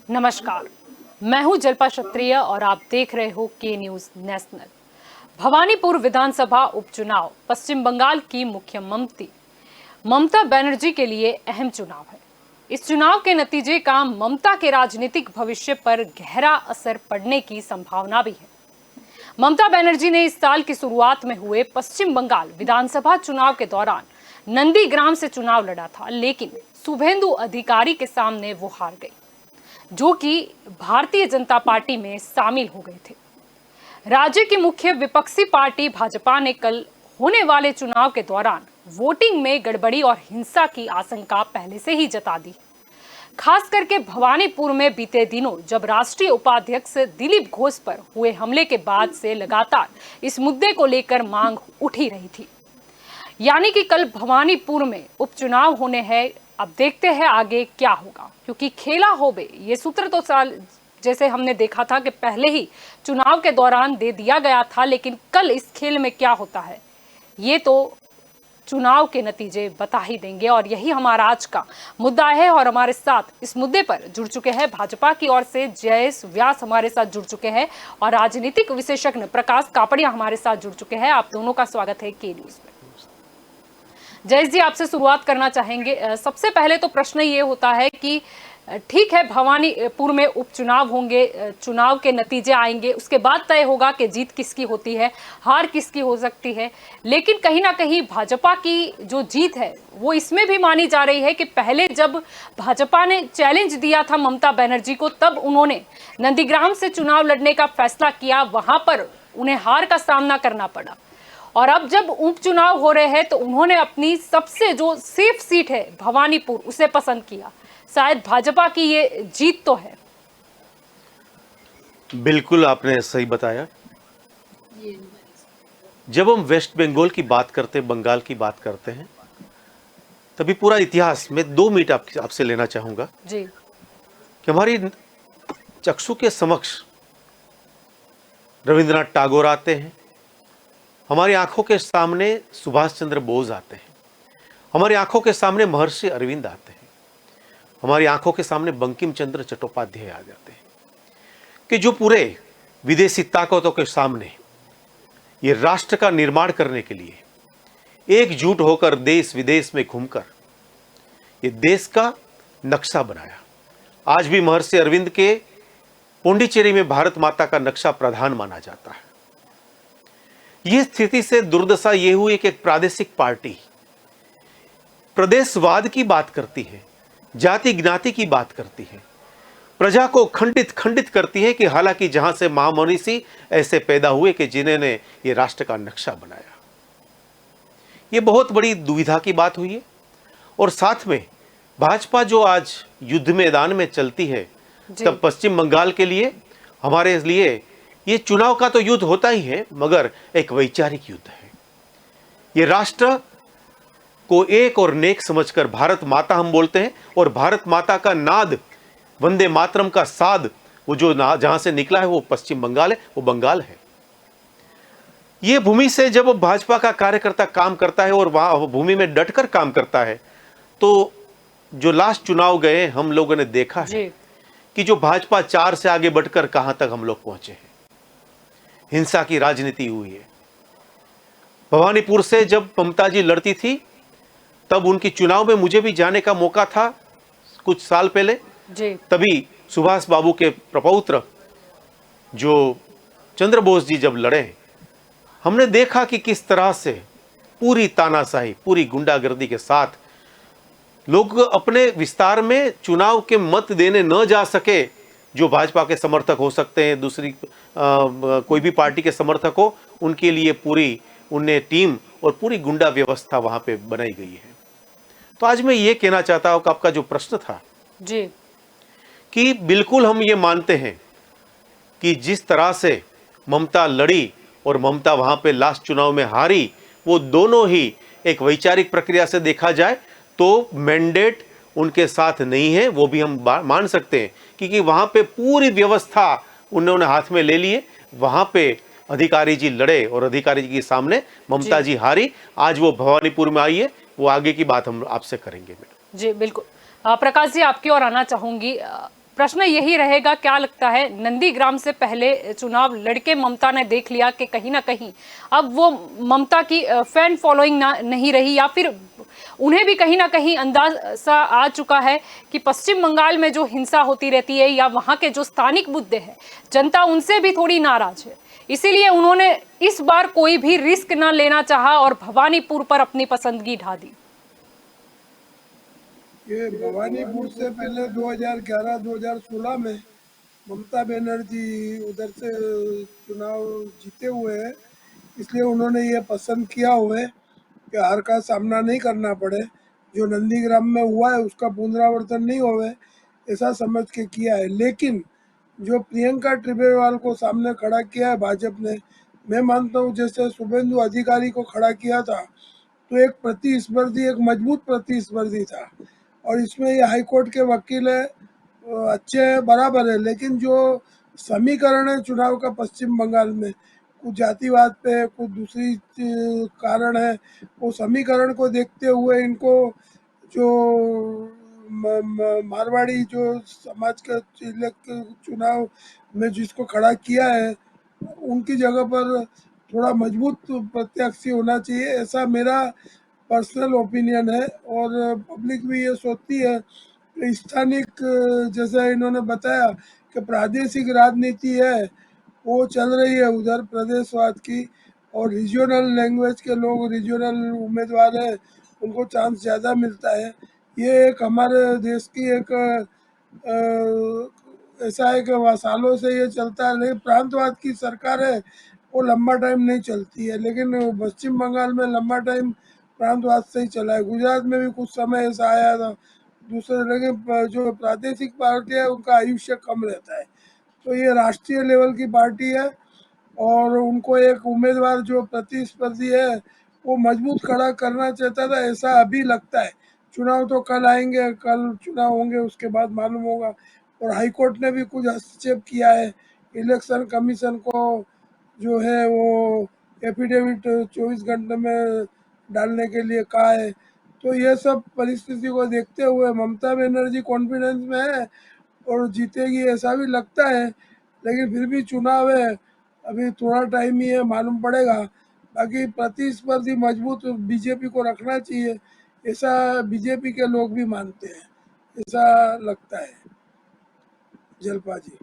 नमस्कार, मैं हूं जल्पा क्षत्रिय और आप देख रहे हो के न्यूज नेशनल। भवानीपुर विधानसभा उपचुनाव पश्चिम बंगाल की मुख्यमंत्री ममता बनर्जी के लिए अहम चुनाव है। इस चुनाव के नतीजे का ममता के राजनीतिक भविष्य पर गहरा असर पड़ने की संभावना भी है। ममता बनर्जी ने इस साल की शुरुआत में हुए पश्चिम बंगाल विधानसभा चुनाव के दौरान नंदीग्राम से चुनाव लड़ा था, लेकिन शुभेंदु अधिकारी के सामने वो हार गई, जो कि भारतीय जनता पार्टी में शामिल हो गए थे। राज्य की मुख्य विपक्षी पार्टी भाजपा ने कल होने वाले चुनाव के दौरान वोटिंग में गड़बड़ी और हिंसा की आशंका पहले से ही जता दी। खास करके भवानीपुर में बीते दिनों जब राष्ट्रीय उपाध्यक्ष दिलीप घोष पर हुए हमले के बाद से लगातार इस मुद्दे को लेकर मांग उठ ही रही थी। यानी कि कल भवानीपुर में उपचुनाव होने हैं। अब देखते हैं आगे क्या होगा, क्योंकि खेला होबे ये सूत्र तो साल जैसे हमने देखा था कि पहले ही चुनाव के दौरान दे दिया गया था, लेकिन कल इस खेल में क्या होता है ये तो चुनाव के नतीजे बता ही देंगे। और यही हमारा आज का मुद्दा है। और हमारे साथ इस मुद्दे पर जुड़ चुके हैं भाजपा की ओर से जयेश व्यास हमारे साथ जुड़ चुके हैं और राजनीतिक विशेषज्ञ प्रकाश कापड़िया हमारे साथ जुड़ चुके हैं। आप दोनों का स्वागत है के न्यूज में। जयेश जी, आपसे शुरुआत करना चाहेंगे। सबसे पहले तो प्रश्न ये होता है कि ठीक है, भवानीपुर में उपचुनाव होंगे, चुनाव के नतीजे आएंगे, उसके बाद तय होगा कि जीत किसकी होती है, हार किसकी हो सकती है। लेकिन कहीं ना कहीं भाजपा की जो जीत है वो इसमें भी मानी जा रही है कि पहले जब भाजपा ने चैलेंज दिया था ममता बनर्जी को, तब उन्होंने नंदीग्राम से चुनाव लड़ने का फैसला किया, वहां पर उन्हें हार का सामना करना पड़ा। और अब जब उपचुनाव हो रहे हैं तो उन्होंने अपनी सबसे जो सेफ सीट है भवानीपुर उसे पसंद किया। शायद भाजपा की ये जीत तो है। बिल्कुल आपने सही बताया। जब हम वेस्ट बंगाल की बात करते हैं, बंगाल की बात करते हैं, तभी पूरा इतिहास में 2 मिनट आपसे लेना चाहूंगा जी कि हमारी चक्षु के समक्ष रविंद्रनाथ टैगोर आते हैं, हमारी आंखों के सामने सुभाष चंद्र बोस आते हैं, हमारी आंखों के सामने महर्षि अरविंद आते हैं, हमारी आंखों के सामने बंकिम चंद्र चट्टोपाध्याय आ जाते हैं, कि जो पूरे विदेशी ताकतों के सामने ये राष्ट्र का निर्माण करने के लिए एकजुट होकर देश विदेश में घूमकर ये देश का नक्शा बनाया। आज भी महर्षि अरविंद के पुंडीचेरी में भारत माता का नक्शा प्रधान माना जाता है। यह स्थिति से दुर्दशा यह हुई कि एक प्रादेशिक पार्टी प्रदेशवाद की बात करती है, जाति ज्ञाति की बात करती है, प्रजा को खंडित करती है, कि हालांकि जहां से महामनीषी ऐसे पैदा हुए कि जिन्होंने ये राष्ट्र का नक्शा बनाया। ये बहुत बड़ी दुविधा की बात हुई है। और साथ में भाजपा जो आज युद्ध मैदान में चलती है, तब पश्चिम बंगाल के लिए, हमारे लिए ये चुनाव का तो युद्ध होता ही है, मगर एक वैचारिक युद्ध है। ये राष्ट्र को एक और नेक समझकर भारत माता हम बोलते हैं, और भारत माता का नाद, वंदे मातरम का साद, वो जो जहां से निकला है वो पश्चिम बंगाल है, वो बंगाल है। ये भूमि से जब भाजपा का कार्यकर्ता काम करता है और वहां भूमि में डटकर काम करता है, तो जो लास्ट चुनाव गए हम लोगों ने देखा है कि जो भाजपा 4 से आगे बढ़कर कहां तक हम लोग पहुंचे हैं। हिंसा की राजनीति हुई है। भवानीपुर से जब ममता जी लड़ती थी, तब उनकी चुनाव में मुझे भी जाने का मौका था कुछ साल पहले जी। तभी सुभाष बाबू के प्रपौत्र जो चंद्र बोस जी जब लड़े, हमने देखा कि किस तरह से पूरी तानाशाही, पूरी गुंडागर्दी के साथ लोग अपने विस्तार में चुनाव के मत देने न जा सके। जो भाजपा के समर्थक हो सकते हैं, दूसरी कोई भी पार्टी के समर्थक हो, उनके लिए पूरी उन्हें टीम और पूरी गुंडा व्यवस्था वहां पे बनाई गई है। तो आज मैं ये कहना चाहता हूं कि आपका जो प्रश्न था जी, कि बिल्कुल हम ये मानते हैं कि जिस तरह से ममता लड़ी और ममता वहां पे लास्ट चुनाव में हारी, वो दोनों ही एक वैचारिक प्रक्रिया से देखा जाए तो मैंडेट उनके साथ नहीं है, वो भी हम मान सकते हैं, क्योंकि वहां पे पूरी व्यवस्था उन्होंने हाथ में ले लिए। वहां पे अधिकारी जी लड़े और अधिकारी जी के सामने ममता जी हारी। आज वो भवानीपुर में आई है, वो आगे की बात हम आपसे करेंगे। जी बिल्कुल। प्रकाश जी, आपकी ओर आना चाहूंगी। प्रश्न यही रहेगा, क्या लगता है नंदीग्राम से पहले चुनाव लड़के ममता ने देख लिया कि कहीं ना कहीं अब वो ममता की फैन फॉलोइंग नहीं रही, या फिर उन्हें भी कहीं ना कहीं अंदाजा आ चुका है कि पश्चिम बंगाल में जो हिंसा होती रहती है या वहां के जो स्थानिक मुद्दे हैं, जनता उनसे भी थोड़ी नाराज है, इसीलिए उन्होंने इस बार कोई भी रिस्क न लेना चाहा और भवानीपुर पर अपनी पसंदगी ढा दी। ये भवानीपुर से पहले 2011-2016 में ममता बनर्जी उधर से चुनाव जीते हुए हैं, इसलिए उन्होंने ये पसंद किया हुआ है कि हार का सामना नहीं करना पड़े, जो नंदीग्राम में हुआ है उसका पुनरावर्तन नहीं होवे, ऐसा समझ के किया है। लेकिन जो प्रियंका टिब्रेवाल को सामने खड़ा किया है भाजपा ने, मैं मानता हूँ जैसे शुभेंदु अधिकारी को खड़ा किया था, तो एक प्रतिस्पर्धी, एक मजबूत प्रतिस्पर्धी था। और इसमें ये हाईकोर्ट के वकील है, अच्छे हैं, बराबर है, लेकिन जो समीकरण है चुनाव का पश्चिम बंगाल में, कुछ जातिवाद पे, कुछ दूसरी कारण है, वो समीकरण को देखते हुए इनको जो मारवाड़ी जो समाज के चुनाव में जिसको खड़ा किया है, उनकी जगह पर थोड़ा मजबूत प्रत्याशी होना चाहिए, ऐसा मेरा पर्सनल ओपिनियन है। और पब्लिक भी ये सोचती है कि स्थानिक, जैसा इन्होंने बताया कि प्रादेशिक राजनीति है वो चल रही है उधर प्रदेशवाद की, और रीजनल लैंग्वेज के लोग, रीजनल उम्मीदवार है, उनको चांस ज़्यादा मिलता है। ये एक हमारे देश की एक ऐसा है कि वहाँ सालों से ये चलता है, लेकिन प्रांतवाद की सरकार है वो लंबा टाइम नहीं चलती है, लेकिन पश्चिम बंगाल में लंबा टाइम प्रांतवाद से ही चला है। गुजरात में भी कुछ समय ऐसा आया था दूसरे, लेकिन जो प्रादेशिक पार्टी है उनका आयुष्य कम रहता है। तो ये राष्ट्रीय लेवल की पार्टी है और उनको एक उम्मीदवार जो प्रतिस्पर्धी है वो मजबूत खड़ा करना चाहता था, ऐसा अभी लगता है। चुनाव तो कल आएंगे, कल चुनाव होंगे, उसके बाद मालूम होगा। और हाईकोर्ट ने भी कुछ हस्तक्षेप किया है, इलेक्शन कमीशन को जो है वो एफिडेविट 24 घंटे में डालने के लिए कहा है। तो ये सब परिस्थिति को देखते हुए ममता बनर्जी कॉन्फिडेंस में है और जीतेगी ऐसा भी लगता है, लेकिन फिर भी चुनाव है, अभी थोड़ा टाइम ही है, मालूम पड़ेगा। बाकी प्रतिस्पर्धी मजबूत बीजेपी को रखना चाहिए, ऐसा बीजेपी के लोग भी मानते हैं, ऐसा लगता है। जलपा जी।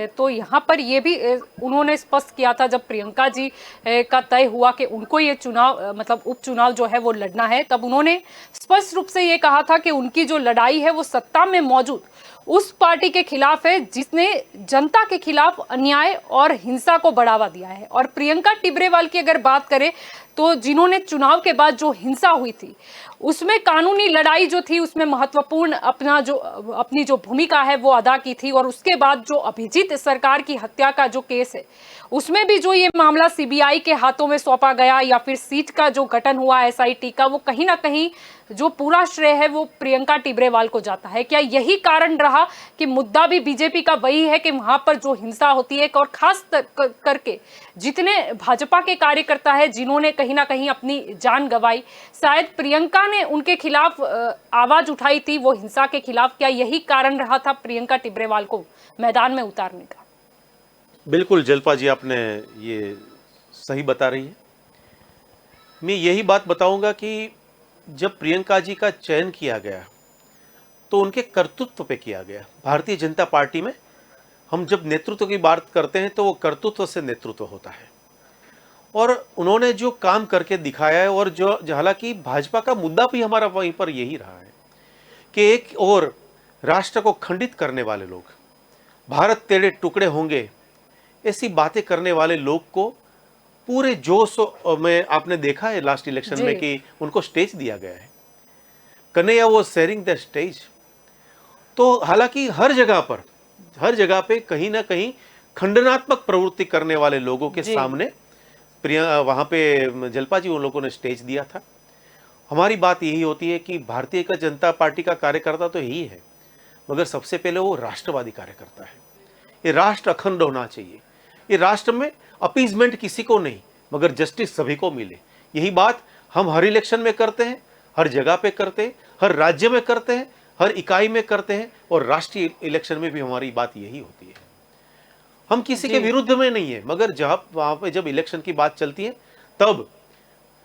तो यहाँ पर ये भी उन्होंने स्पष्ट किया था जब प्रियंका जी का तय हुआ कि उनको ये चुनाव मतलब उपचुनाव जो है वो लड़ना है, तब उन्होंने स्पष्ट रूप से ये कहा था कि उनकी जो लड़ाई है वो सत्ता में मौजूद उस पार्टी के खिलाफ है जिसने जनता के खिलाफ अन्याय और हिंसा को बढ़ावा दिया है। और प्रियंका टिब्रेवाल की अगर बात करें तो जिन्होंने चुनाव के बाद जो हिंसा हुई थी उसमें कानूनी लड़ाई जो थी उसमें महत्वपूर्ण अपनी जो भूमिका है वो अदा की थी। और उसके बाद जो अभिजीत सरकार की हत्या का जो केस है उसमें भी जो ये मामला सीबीआई के हाथों में सौंपा गया या फिर सीट का जो गठन हुआ एसआईटी का, वो कहीं ना कहीं जो पूरा श्रेय है वो प्रियंका टिब्रेवाल को जाता है। क्या यही कारण रहा कि मुद्दा भी बीजेपी का वही है कि वहां पर जो हिंसा होती है, और खास करके जितने भाजपा के कार्यकर्ता है जिन्होंने कहीं ना कहीं अपनी जान गंवाई, शायद प्रियंका ने उनके खिलाफ आवाज उठाई थी वो हिंसा के खिलाफ, क्या यही कारण रहा था प्रियंका टिब्रेवाल को मैदान में उतारने का? बिल्कुल जलपा जी, आपने ये सही बता रही है। मैं यही बात बताऊंगा कि जब प्रियंका जी का चयन किया गया तो उनके कर्तृत्व पे किया गया। भारतीय जनता पार्टी में हम जब नेतृत्व की बात करते हैं तो वो कर्तृत्व से नेतृत्व होता है, और उन्होंने जो काम करके दिखाया है, और जो हालांकि भाजपा का मुद्दा भी हमारा वहीं पर यही रहा है कि एक और राष्ट्र को खंडित करने वाले लोग, भारत तेरे टुकड़े होंगे ऐसी बातें करने वाले लोग को पूरे जोश में आपने देखा है लास्ट इलेक्शन में कि उनको स्टेज दिया गया है। कन्हैया वो शेयरिंग द स्टेज। तो हालांकि हर जगह पे कहीं ना कहीं खंडनात्मक प्रवृत्ति करने वाले लोगों के सामने वहां पे जलपा जी उन लोगों ने स्टेज दिया था। हमारी बात यही होती है कि भारतीय जनता पार्टी का कार्यकर्ता तो यही है, मगर सबसे पहले वो राष्ट्रवादी कार्यकर्ता है। ये राष्ट्र अखंड होना चाहिए, ये राष्ट्र में अपीजमेंट किसी को नहीं मगर जस्टिस सभी को मिले। यही बात हम हर इलेक्शन में करते हैं, हर जगह पे करते हैं, हर राज्य में करते हैं, हर इकाई में करते हैं, और राष्ट्रीय इलेक्शन में भी हमारी बात यही होती है। हम किसी के विरुद्ध में नहीं है, मगर जब वहां पे जब इलेक्शन की बात चलती है तब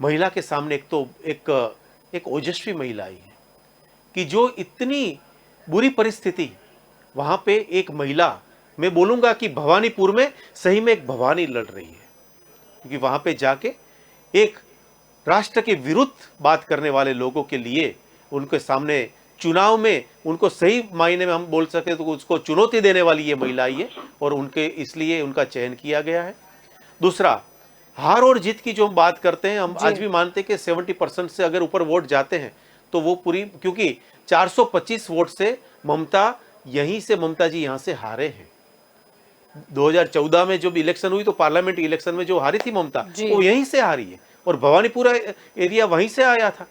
महिला के सामने एक ओजस्वी महिला आई है कि जो इतनी बुरी परिस्थिति, वहां पे एक महिला, मैं बोलूंगा कि भवानीपुर में सही में एक भवानी लड़ रही है, क्योंकि वहां पे जाके एक राष्ट्र के विरुद्ध बात करने वाले लोगों के लिए उनके सामने चुनाव में उनको सही मायने में हम बोल सके तो उसको चुनौती देने वाली ये महिला आई है, और उनके इसलिए उनका चयन किया गया है। दूसरा, हार और जीत की जो हम बात करते हैं, हम आज भी मानते हैं कि 70% से अगर ऊपर वोट जाते हैं तो वो पूरी, क्योंकि 425 वोट से ममता जी यहां से हारे हैं। 2014 में जब इलेक्शन हुई तो पार्लियामेंट इलेक्शन में जो हारी थी ममता, वो यहीं से हारी है, और भवानीपुरा एरिया वहीं से आया था।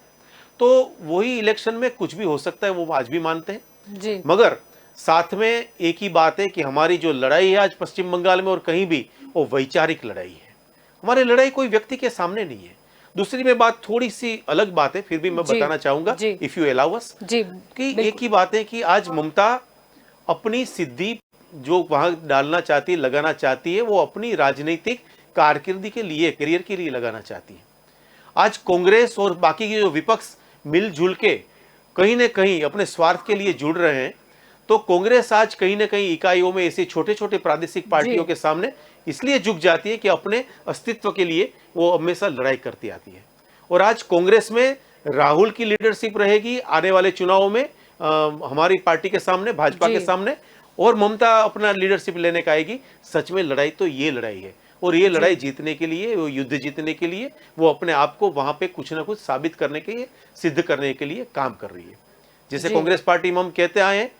तो वही इलेक्शन में कुछ भी हो सकता है, वो आज भी मानते हैं जी। मगर साथ में एक ही बात है कि हमारी जो लड़ाई है आज पश्चिम बंगाल में और कहीं भी, वो वैचारिक लड़ाई है। हमारी लड़ाई कोई व्यक्ति के सामने नहीं है। दूसरी में बात थोड़ी सी अलग बात है, फिर भी मैं बताना चाहूंगा, इफ यू अलाउ अस, कि एक ही बात है कि आज ममता अपनी सिद्धि जो वहां डालना चाहती है, लगाना चाहती है, वो अपनी राजनीतिक कारकिर्दी के लिए, करियर के लिए लगाना चाहती है। आज कांग्रेस और बाकी के जो विपक्ष मिलजुल के कहीं न कहीं अपने स्वार्थ के लिए जुड़ रहे हैं, तो कांग्रेस आज कहीं न कहीं इकाइयों में ऐसी छोटे छोटे प्रादेशिक पार्टियों के सामने इसलिए झुक जाती है कि अपने अस्तित्व के लिए वो हमेशा लड़ाई करती आती है। और आज कांग्रेस में राहुल की लीडरशिप रहेगी आने वाले चुनावों में, हमारी पार्टी के सामने, भाजपा के सामने, और ममता अपना लीडरशिप लेने का आएगी। सच में लड़ाई तो ये लड़ाई है, और ये लड़ाई जीतने के लिए, वो युद्ध जीतने के लिए, वो अपने आप को वहां पे कुछ ना कुछ साबित करने के लिए, सिद्ध करने के लिए काम कर रही है। जैसे कांग्रेस पार्टी में हम कहते आए हैं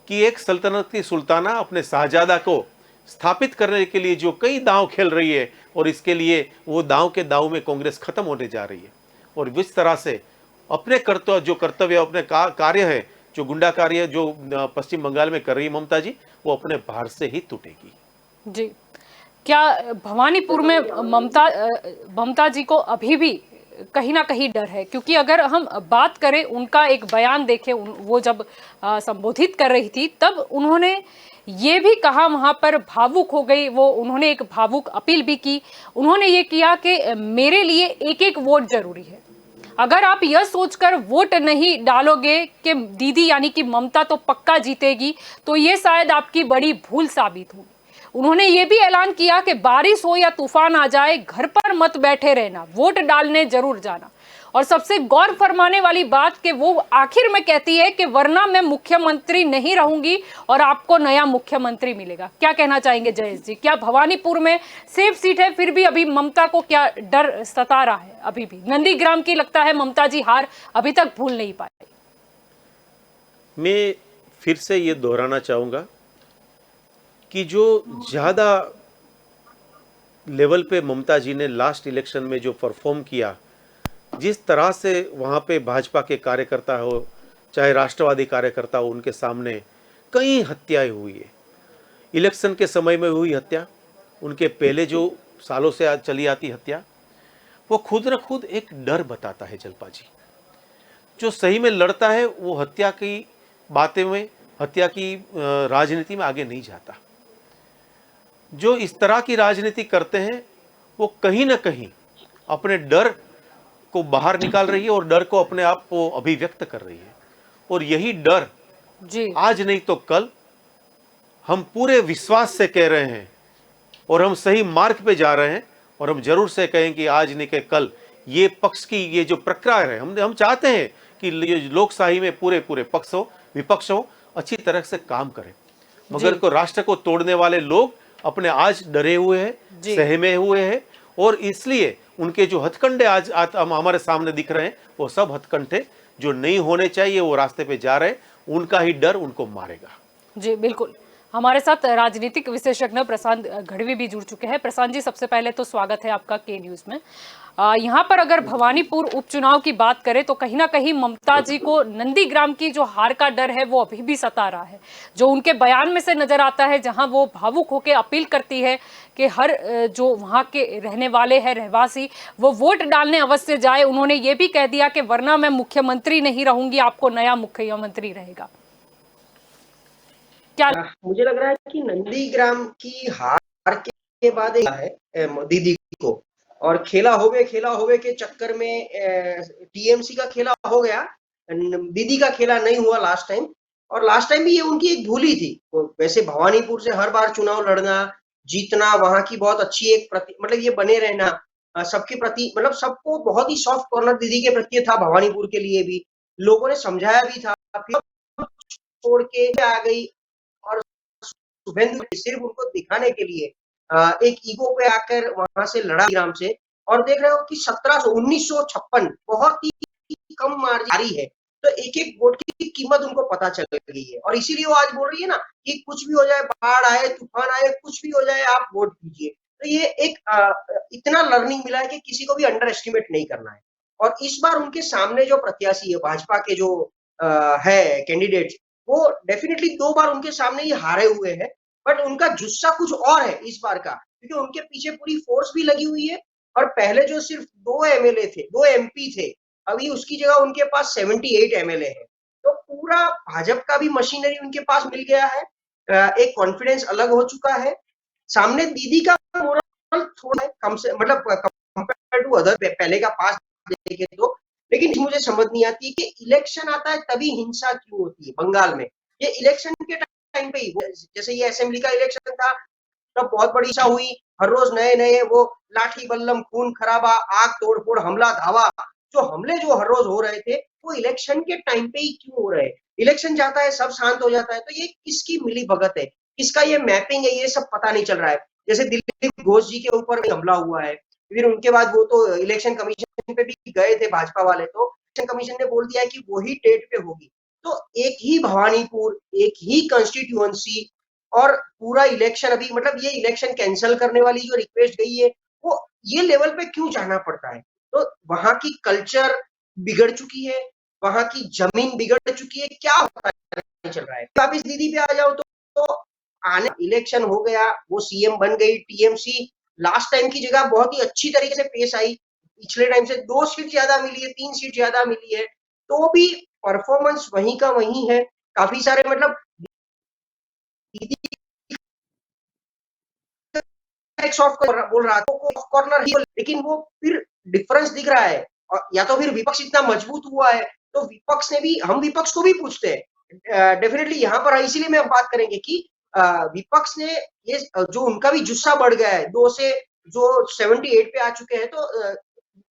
कि एक सल्तनत की सुल्ताना अपने शाहजादा को स्थापित करने के लिए जो कई दांव खेल रही है, और इसके लिए वो दांव के दांव में कांग्रेस खत्म होने जा रही है। और जिस तरह से अपने कर्तव्य अपने कार्य है, जो गुंडा कार्य जो पश्चिम बंगाल में कर रही है ममता जी, वो अपने बाहर से ही टूटेगी। जी, क्या भवानीपुर में ममता जी को अभी भी कहीं ना कहीं डर है? क्योंकि अगर हम बात करें, उनका एक बयान देखें, वो जब संबोधित कर रही थी तब उन्होंने ये भी कहा, वहां पर भावुक हो गई वो, उन्होंने एक भावुक अपील भी की। उन्होंने ये किया कि मेरे लिए एक एक वोट जरूरी है। अगर आप यह सोचकर वोट नहीं डालोगे कि दीदी यानी कि ममता तो पक्का जीतेगी, तो ये शायद आपकी बड़ी भूल साबित होगी। उन्होंने ये भी ऐलान किया कि बारिश हो या तूफान आ जाए, घर पर मत बैठे रहना, वोट डालने जरूर जाना। और सबसे गौर फरमाने वाली बात कि वो आखिर में कहती है कि वरना मैं मुख्यमंत्री नहीं रहूंगी और आपको नया मुख्यमंत्री मिलेगा। क्या कहना चाहेंगे जयेश जी? क्या भवानीपुर में सेफ सीट है, फिर भी अभी ममता को क्या डर सता रहा है? अभी भी नंदीग्राम की लगता है ममता जी हार अभी तक भूल नहीं पाई। मैं फिर से ये दोहराना चाहूंगा कि जो ज्यादा लेवल पे ममता जी ने लास्ट इलेक्शन में जो परफॉर्म किया, जिस तरह से वहाँ पे भाजपा के कार्यकर्ता हो, चाहे राष्ट्रवादी कार्यकर्ता हो, उनके सामने कई हत्याएं हुई है। इलेक्शन के समय में हुई हत्या, उनके पहले जो सालों से चली आती हत्या, वो खुद न खुद एक डर बताता है जलपा जी। जो सही में लड़ता है वो हत्या की बातें में, हत्या की राजनीति में आगे नहीं जाता। जो इस तरह की राजनीति करते हैं वो कहीं ना कहीं अपने डर को बाहर निकाल रही है और डर को अपने आप को अभिव्यक्त कर रही है। और यही डर जी आज नहीं तो कल हम पूरे विश्वास से कह रहे हैं और हम सही मार्ग पे जा रहे हैं, और हम जरूर से कहें कि आज नहीं कि कल ये पक्ष की ये जो प्रक्रिया है, हम चाहते हैं कि लोकशाही में पूरे पक्ष हो, विपक्ष हो, अच्छी तरह से काम करें। मगर को राष्ट्र को तोड़ने वाले लोग अपने आज डरे हुए हैं, सहमे हुए हैं, और इसलिए उनके जो हथकंडे आज हमारे सामने दिख रहे हैं, वो सब हथकंडे जो नहीं होने चाहिए वो रास्ते पे जा रहे हैं। उनका ही डर उनको मारेगा। जी बिल्कुल। हमारे साथ राजनीतिक विशेषज्ञ प्रशांत गढ़वी भी जुड़ चुके हैं। प्रशांत जी, सबसे पहले तो स्वागत है आपका के न्यूज में। यहाँ पर अगर भवानीपुर उपचुनाव की बात करें तो कहीं ना कहीं ममता जी को नंदीग्राम की जो हार का डर है वो अभी भी सता रहा है, जो उनके बयान में से नजर आता है, जहां वो भावुक होकर अपील करती है कि हर जो वहां के रहने वाले हैं रहवासी वो वोट डालने अवश्य जाए। उन्होंने ये भी कह दिया कि वरना मैं मुख्यमंत्री नहीं रहूंगी, आपको नया मुख्यमंत्री रहेगा। क्या मुझे लग रहा है कि नंदीग्राम की हार के बाद है दीदी को, और खेला होवे के चक्कर में टीएमसी का खेला हो गया, दीदी का खेला नहीं हुआ लास्ट टाइम। और लास्ट टाइम भी ये उनकी एक भूल ही थी। वैसे भवानीपुर से हर बार चुनाव लड़ना, जीतना, वहां की बहुत अच्छी एक मतलब ये बने रहना सबके प्रति, मतलब सबको बहुत ही सॉफ्ट कॉर्नर दीदी के प्रति था। भवानीपुर के लिए भी लोगों ने समझाया भी था, फिर छोड़ के आ गई। और शुभेंदु सिर्फ उनको दिखाने के लिए एक ईगो पे आकर वहां से लड़ा ग्राम से, और देख रहे हो कि 1956 बहुत ही कम मार्जिन है, तो एक एक वोट की कीमत उनको पता चल गई है। और इसीलिए वो आज बोल रही है ना कि कुछ भी हो जाए, बाढ़ आए, तूफान आए, कुछ भी हो जाए, आप वोट दीजिए। तो ये एक इतना लर्निंग मिला है कि किसी को भी अंडर एस्टिमेट नहीं करना है। और इस बार उनके सामने जो प्रत्याशी है, भाजपा के जो है कैंडिडेट, वो डेफिनेटली 2 बार उनके सामने ही हारे हुए हैं, बट उनका जुस्सा कुछ और है इस बार का, क्योंकि उनके पीछे पूरी फोर्स भी लगी हुई है। और पहले जो सिर्फ 2 एमएलए थे, 2 एमपी थे, अभी उसकी जगह उनके पास 78 एमएलए है। तो पूरा भाजपा का भी मशीनरी उनके पास मिल गया है, एक कॉन्फिडेंस अलग हो चुका है। सामने दीदी का मोरल थोड़ा कम से, मतलब कंपेयर टू अदर पहले का पास देखे तो। लेकिन मुझे समझ नहीं आती कि इलेक्शन आता है तभी हिंसा क्यों होती है बंगाल में। ये इलेक्शन के टाइम पे ही, जैसे ये असेंबली का इलेक्शन था तब बहुत बड़ी हिंसा हुई, हर रोज नए नए वो लाठी बल्लम, खून खराबा, आग तोड़फोड़, हमला धावा, जो हमले जो हर रोज हो रहे थे वो इलेक्शन के टाइम पे ही क्यों हो रहे हैं। इलेक्शन जाता है, सब शांत हो जाता है, तो ये किसकी मिली भगत है, किसका ये मैपिंग है, ये सब पता नहीं चल रहा है। जैसे दिलीप घोष जी के ऊपर हमला हुआ है, फिर उनके बाद वो तो इलेक्शन कमीशन पे भी गए थे भाजपा वाले, तो इलेक्शन कमीशन ने बोल दिया कि वही डेट पे होगी। तो एक ही भवानीपुर, एक ही कंस्टिट्यूएंसी, और पूरा इलेक्शन अभी, मतलब ये इलेक्शन कैंसिल करने वाली जो रिक्वेस्ट गई है, वो ये लेवल पे क्यों जाना पड़ता है। तो वहां की कल्चर बिगड़ चुकी है, वहां की जमीन बिगड़ चुकी है, क्या होता नहीं चल रहा है। वापिस दीदी पे आ जाओ तो आने इलेक्शन हो गया, वो सीएम बन गई, टीएमसी लास्ट टाइम की जगह बहुत ही अच्छी तरीके से पेश आई, पिछले टाइम से 2 सीट ज्यादा मिली है, 3 सीट ज्यादा मिली है, तो भी परफॉर्मेंस वहीं का वहीं है। काफी सारे, मतलब दीदी एक सॉफ्ट बोल रहा था कॉर्नर ही, लेकिन वो फिर डिफरेंस दिख रहा है। और या तो फिर विपक्ष इतना मजबूत हुआ है, तो विपक्ष ने भी, हम विपक्ष को भी पूछते हैं डेफिनेटली यहाँ पर, इसीलिए मैं बात करेंगे कि विपक्ष ने ये जो उनका भी जुस्सा बढ़ गया है, 2 से जो 78 पे आ चुके हैं, तो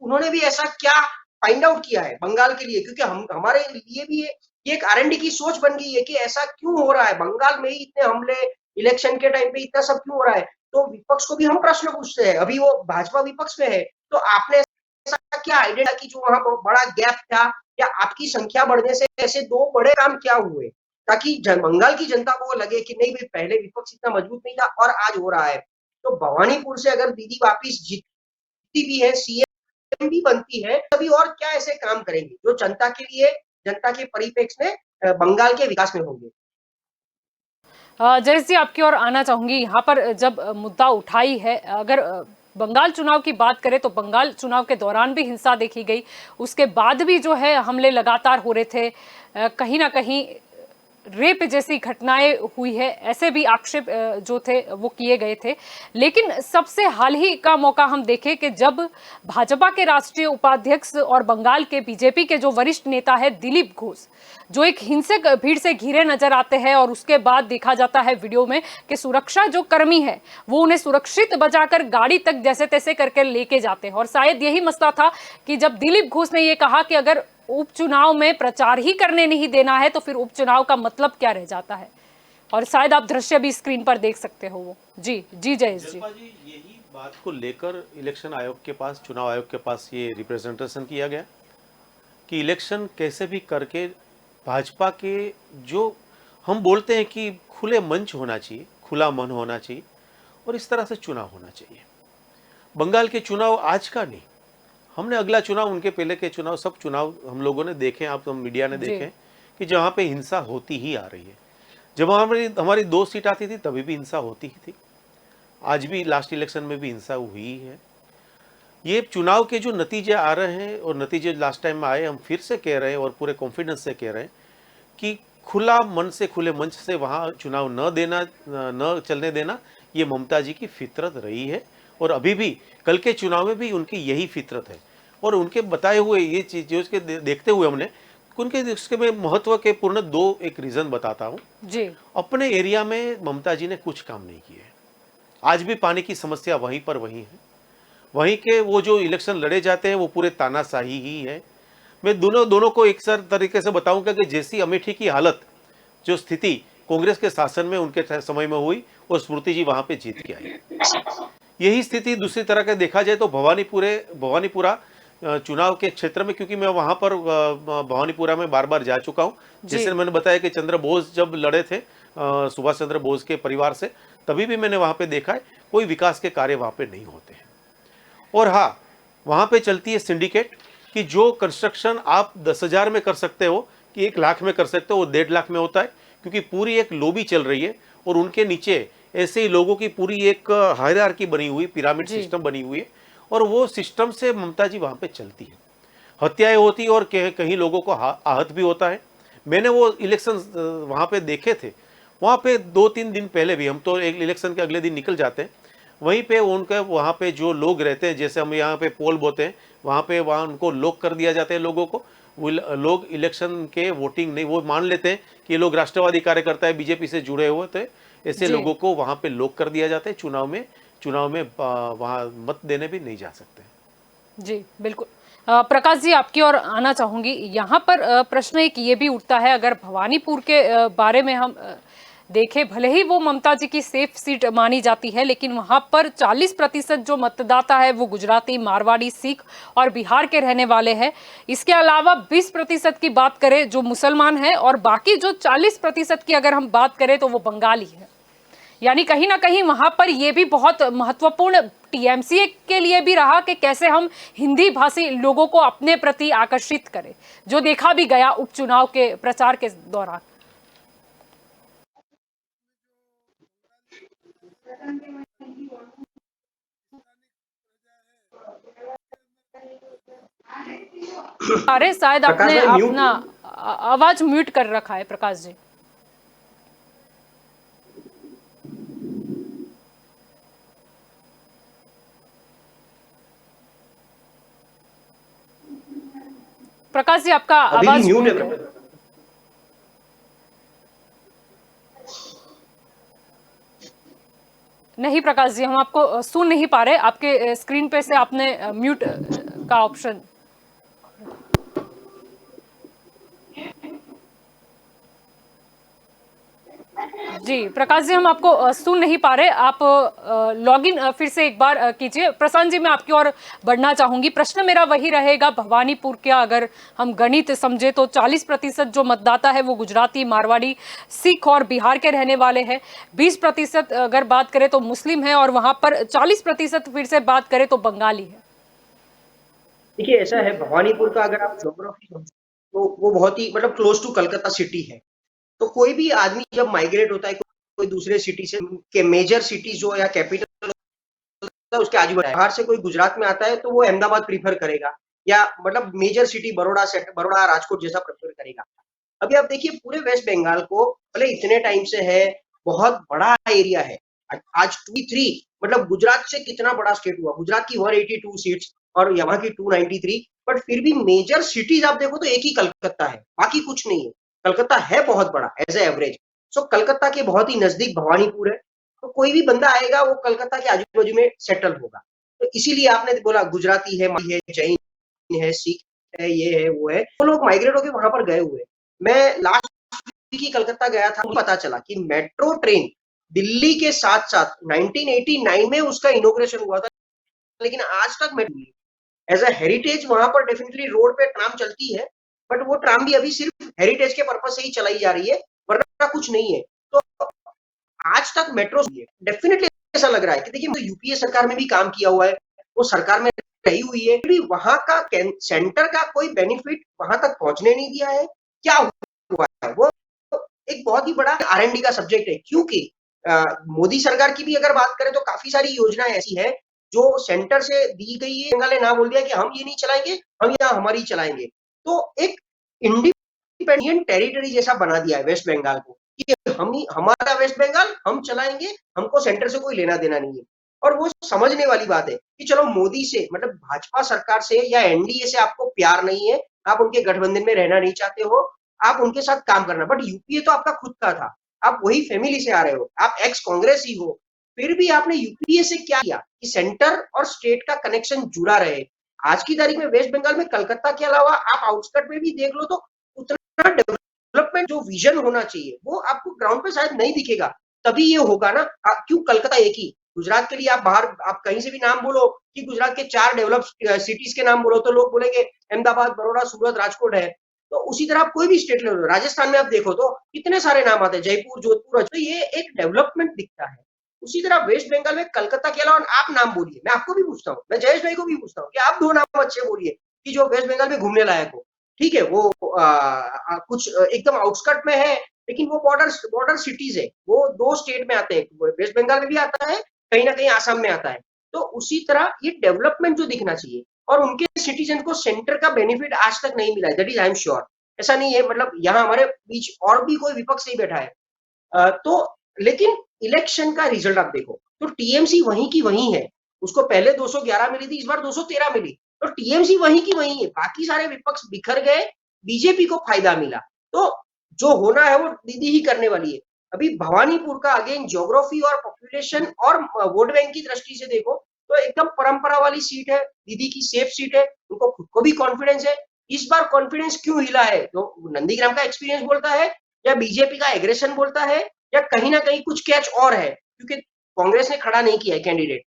उन्होंने भी ऐसा क्या फाइंड आउट किया है बंगाल के लिए, क्योंकि हम हमारे लिए भी ये एक आरएनडी की सोच बन गई है कि ऐसा क्यों हो रहा है बंगाल में ही, इतने हमले इलेक्शन के टाइम पे इतना सब क्यों हो रहा है। तो विपक्ष को भी हम प्रश्न पूछते हैं, अभी वो भाजपा विपक्ष में है, तो आपने ऐसा क्या आइडिया कि जो वहां बड़ा गैप था, या आपकी संख्या बढ़ने से ऐसे 2 बड़े काम क्या हुए, ताकि बंगाल की जनता को लगे कि नहीं भाई, पहले विपक्ष इतना मजबूत नहीं था और आज हो रहा है। तो भवानीपुर से अगर दीदी वापिस जीतती भी है, सीएम भी बनती है, तभी और क्या ऐसे काम करेंगे जो जनता के लिए, जनता के परिप्रेक्ष्य में बंगाल के विकास में होंगे। जयेश जी, आपकी ओर आना चाहूंगी। यहाँ पर जब मुद्दा उठाई है, अगर बंगाल चुनाव की बात करें तो बंगाल चुनाव के दौरान भी हिंसा देखी गई, उसके बाद भी जो है हमले लगातार हो रहे थे, कहीं ना कहीं रेप जैसी घटनाएं हुई है, ऐसे भी आक्षेप जो थे वो किए गए थे। लेकिन सबसे हाल ही का मौका हम देखें कि जब भाजपा के राष्ट्रीय उपाध्यक्ष और बंगाल के बीजेपी के जो वरिष्ठ नेता है दिलीप घोष, जो एक हिंसक भीड़ से घिरे नजर आते हैं, और उसके बाद देखा जाता है वीडियो में कि सुरक्षा जो कर्मी है वो उन्हें सुरक्षित बचाकर गाड़ी तक जैसे तैसे करके लेके जाते हैं। और शायद यही मसला था कि जब दिलीप घोष ने ये कहा कि अगर उपचुनाव में प्रचार ही करने नहीं देना है तो फिर उपचुनाव का मतलब क्या रह जाता है। और शायद आप दृश्य भी स्क्रीन पर देख सकते हो वो। जी जी जयेश जी, यही बात को लेकर इलेक्शन आयोग के पास, चुनाव आयोग के पास ये रिप्रेजेंटेशन किया गया कि इलेक्शन कैसे भी करके भाजपा के, जो हम बोलते हैं कि खुले मंच होना चाहिए, खुला मन होना चाहिए, और इस तरह से चुनाव होना चाहिए। बंगाल के चुनाव आज का नहीं, हमने अगला चुनाव, उनके पहले के चुनाव, सब चुनाव हम लोगों ने देखे, आप तो मीडिया ने जी। देखे कि जहाँ पे हिंसा होती ही आ रही है। जब हमारी हमारी 2 सीट आती थी तभी भी हिंसा होती ही थी, आज भी लास्ट इलेक्शन में भी हिंसा हुई है। ये चुनाव के जो नतीजे आ रहे हैं और नतीजे लास्ट टाइम में आए, हम फिर से कह रहे हैं और पूरे कॉन्फिडेंस से कह रहे हैं कि खुला मन से, खुले मंच से वहाँ चुनाव न देना, न चलने देना, ये ममता जी की फितरत रही है और अभी भी कल के चुनाव में भी उनकी यही फितरत है। और उनके बताए हुए ये चीज़ जो उसके देखते हुए हमने उनके इसके में महत्व के पूर्ण 2 एक रीज़न बताता हूँ। जी। अपने एरिया में ममता जी ने कुछ काम नहीं किए। आज भी पानी की समस्या वहीं पर वहीं है। वहीं के वो जो इलेक्शन लड़े जाते हैं वो पूरे तानाशाही ही है। मैं दोनों को एक सर तरीके से बताऊंगा कि जैसी अमेठी की हालत, जो स्थिति कांग्रेस के शासन में उनके समय में हुई, और स्मृति जी वहां पे जीत के आई। यही स्थिति दूसरी तरह के देखा जाए तो भवानीपुरा चुनाव के क्षेत्र में, क्योंकि मैं वहां पर भवानीपुरा में बार बार जा चुका हूं। जैसे मैंने बताया कि चंद्र बोस जब लड़े थे सुभाष चंद्र बोस के परिवार से, तभी भी मैंने वहां पे देखा है कोई विकास के कार्य वहां पे नहीं होते हैं। और हाँ, वहां पे चलती है सिंडिकेट कि जो कंस्ट्रक्शन आप 10,000 में कर सकते हो कि 1 लाख में कर सकते हो, वो 1.5 लाख में होता है, क्योंकि पूरी एक लॉबी चल रही है और उनके नीचे ऐसे ही लोगों की पूरी एक हायरार्की बनी हुई, पिरामिड जी। सिस्टम बनी हुई है, और वो सिस्टम से ममता जी वहां पे चलती है। हत्याएं होती है और कहीं लोगों को आहत भी होता है। मैंने वो इलेक्शन वहां पे देखे थे। वहां पे 2-3 दिन पहले भी, हम तो एक इलेक्शन के अगले दिन निकल जाते हैं, वहीं पे उनके वहाँ पे जो लोग रहते हैं, जैसे हम यहाँ पे पोल बोते हैं, वहाँ उनको लॉक कर दिया जाता है लोगों को। वो लोग इलेक्शन के वोटिंग नहीं, वो मान लेते हैं कि ये लोग राष्ट्रवादी कार्यकर्ता है, बीजेपी से जुड़े हुए थे, ऐसे जी। लोगों को वहाँ पे लॉक कर दिया जाता है। चुनाव में वहाँ मत देने भी नहीं जा सकते। जी बिल्कुल। प्रकाश जी, आपकी ओर आना चाहूंगी। यहाँ पर प्रश्न एक ये भी उठता है, अगर भवानीपुर के बारे में हम देखें, भले ही वो ममता जी की सेफ सीट मानी जाती है, लेकिन वहां पर 40% जो मतदाता है वो गुजराती, मारवाड़ी, सिख और बिहार के रहने वाले हैं। इसके अलावा 20% की बात करें जो मुसलमान हैं, और बाकी जो 40% की अगर हम बात करें तो वो बंगाली है। यानी कहीं ना कहीं वहां पर यह भी बहुत महत्वपूर्ण टीएमसी के लिए भी रहा कि कैसे हम हिंदी भाषी लोगों को अपने प्रति आकर्षित करें, जो देखा भी गया उपचुनाव के प्रचार के दौरान। अरे शायद प्रकाश आपने भाई म्यूट। अपना आवाज म्यूट कर रखा है प्रकाश जी। प्रकाश जी, आपका अभी भी आवाज म्यूट है म्यूट है। प्रकाश। नहीं प्रकाश जी, हम आपको सुन नहीं पा रहे। आपके स्क्रीन पे से आपने म्यूट का ऑप्शन। जी प्रकाश जी, हम आपको सुन नहीं पा रहे। आप लॉगिन फिर से एक बार कीजिए। प्रशांत जी, मैं आपकी ओर बढ़ना चाहूंगी। प्रश्न मेरा वही रहेगा, भवानीपुर का अगर हम गणित समझे तो 40% जो मतदाता है वो गुजराती, मारवाड़ी, सिख और बिहार के रहने वाले हैं। 20% अगर बात करें तो मुस्लिम है, और वहां पर 40% फिर से बात करें तो बंगाली है। देखिए, ऐसा है, भवानीपुर का अगर आप ज्योग्राफी समझो तो वो बहुत ही मतलब क्लोज टू कलकत्ता सिटी है। तो कोई भी आदमी जब माइग्रेट होता है कोई दूसरे सिटी से, के मेजर सिटी जो या कैपिटल होता है उसके आजू बाहर से कोई गुजरात में आता है तो वो अहमदाबाद प्रीफर करेगा, या मतलब मेजर सिटी बड़ौदा, राजकोट जैसा प्रेफर करेगा। अभी आप देखिए पूरे वेस्ट बंगाल को भले इतने टाइम से है, बहुत बड़ा एरिया है। आज 2-3 मतलब गुजरात से कितना बड़ा स्टेट हुआ, गुजरात की 182 सीट्स और यहाँ की 293, बट फिर भी मेजर सिटीज आप देखो तो एक ही कलकत्ता है, बाकी कुछ नहीं है। कलकत्ता है बहुत बड़ा एज ए एवरेज। सो कलकत्ता के बहुत ही नजदीक भवानीपुर है, तो कोई भी बंदा आएगा वो कलकत्ता के आजू बाजू में सेटल होगा। तो इसीलिए आपने बोला गुजराती है, माली है, जैन है, सिख है, ये है वो है, वो लोग माइग्रेट होकर वहां पर गए हुए। मैं लास्ट वीक ही कलकत्ता गया था, पता चला कि मेट्रो ट्रेन दिल्ली के साथ साथ 1989 में उसका इनॉग्रेशन हुआ था, लेकिन आज तक मेट्रो एज अ हेरिटेज वहां पर डेफिनेटली रोड पे ट्राम चलती है, बट वो ट्राम भी अभी सिर्फ हेरिटेज के पर्पज से ही चलाई जा रही है, वरना कुछ नहीं है। तो आज तक मेट्रो डेफिनेटली ऐसा लग रहा है कि देखिए यूपीए सरकार में भी काम किया हुआ है, वो सरकार में रही हुई है, फिर भी वहां का सेंटर का कोई बेनिफिट वहां तक पहुंचने नहीं दिया है। क्या हुआ है वो एक बहुत ही बड़ा R&D का सब्जेक्ट है, क्योंकि मोदी सरकार की भी अगर बात करें तो काफी सारी योजनाएं ऐसी है जो सेंटर से दी गई है। बंगाल ने ना बोल दिया कि हम ये नहीं चलाएंगे, हम यहाँ हमारी चलाएंगे। तो एक इंडिपेंडेंट टेरिटरी जैसा बना दिया है वेस्ट बंगाल को कि हम ही हमारा वेस्ट बंगाल हम चलाएंगे, हमको सेंटर से कोई लेना देना नहीं है। और वो समझने वाली बात है कि चलो मोदी से मतलब भाजपा सरकार से या एनडीए से आपको प्यार नहीं है, आप उनके गठबंधन में रहना नहीं चाहते हो, आप उनके साथ काम करना, बट यूपीए तो आपका खुद का था, आप वही फैमिली से आ रहे हो, आप एक्स कांग्रेस ही हो, फिर भी आपने यूपीए से क्या किया कि सेंटर और स्टेट का कनेक्शन जुड़ा रहे। आज की तारीख में वेस्ट बंगाल में कलकत्ता के अलावा आप आउटस्कर्ट में भी देख लो तो उतना डेवलपमेंट जो विजन होना चाहिए वो आपको ग्राउंड पे शायद नहीं दिखेगा। तभी ये होगा ना, क्यों कलकत्ता एक ही, गुजरात के लिए आप बाहर आप कहीं से भी नाम बोलो कि गुजरात के 4 डेवलप सिटीज के नाम बोलो तो लोग बोलेंगे अहमदाबाद, बड़ौदा, सूरत, राजकोट है। तो उसी तरह आप कोई भी स्टेट ले लो, राजस्थान में आप देखो तो कितने सारे नाम आते हैं, जयपुर, जोधपुर, तो ये एक डेवलपमेंट दिखता है। उसी तरह वेस्ट बंगाल में कलकत्ता के अलावा आप नाम बोलिए, मैं आपको भी पूछता हूँ, मैं जयेश भाई को भी पूछता हूँ कि आप 2 नाम अच्छे बोलिए कि जो वेस्ट बंगाल में घूमने लायक हो। ठीक है, वो कुछ एकदम आउटस्कर्ट में है, लेकिन वो बॉर्डर सिटीज है, वो 2 स्टेट में आते हैं, वेस्ट बंगाल में भी आता है, कहीं ना कहीं आसाम में आता है। तो उसी तरह ये डेवलपमेंट जो दिखना चाहिए, और उनके सिटीजन को सेंटर का बेनिफिट आज तक नहीं मिला है, that is I am sure. ऐसा नहीं है, मतलब यहाँ हमारे बीच और भी कोई विपक्ष नहीं बैठा है। तो लेकिन इलेक्शन का रिजल्ट आप देखो तो टीएमसी वहीं की वहीं है, उसको पहले 211 मिली थी, इस बार 213 मिली, तो टीएमसी वहीं की वहीं है, बाकी सारे विपक्ष बिखर गए, बीजेपी को फायदा मिला। तो जो होना है वो दीदी ही करने वाली है। अभी भवानीपुर का अगेन ज्योग्राफी और पॉपुलेशन और वोट बैंक की दृष्टि से देखो तो एकदम परंपरा वाली सीट है, दीदी की सेफ सीट है, उनको खुद को भी कॉन्फिडेंस है। इस बार कॉन्फिडेंस क्यों हिला है, तो नंदीग्राम का एक्सपीरियंस बोलता है या बीजेपी का एग्रेशन बोलता है या कहीं ना कहीं कुछ कैच और है, क्योंकि कांग्रेस ने खड़ा नहीं किया है कैंडिडेट,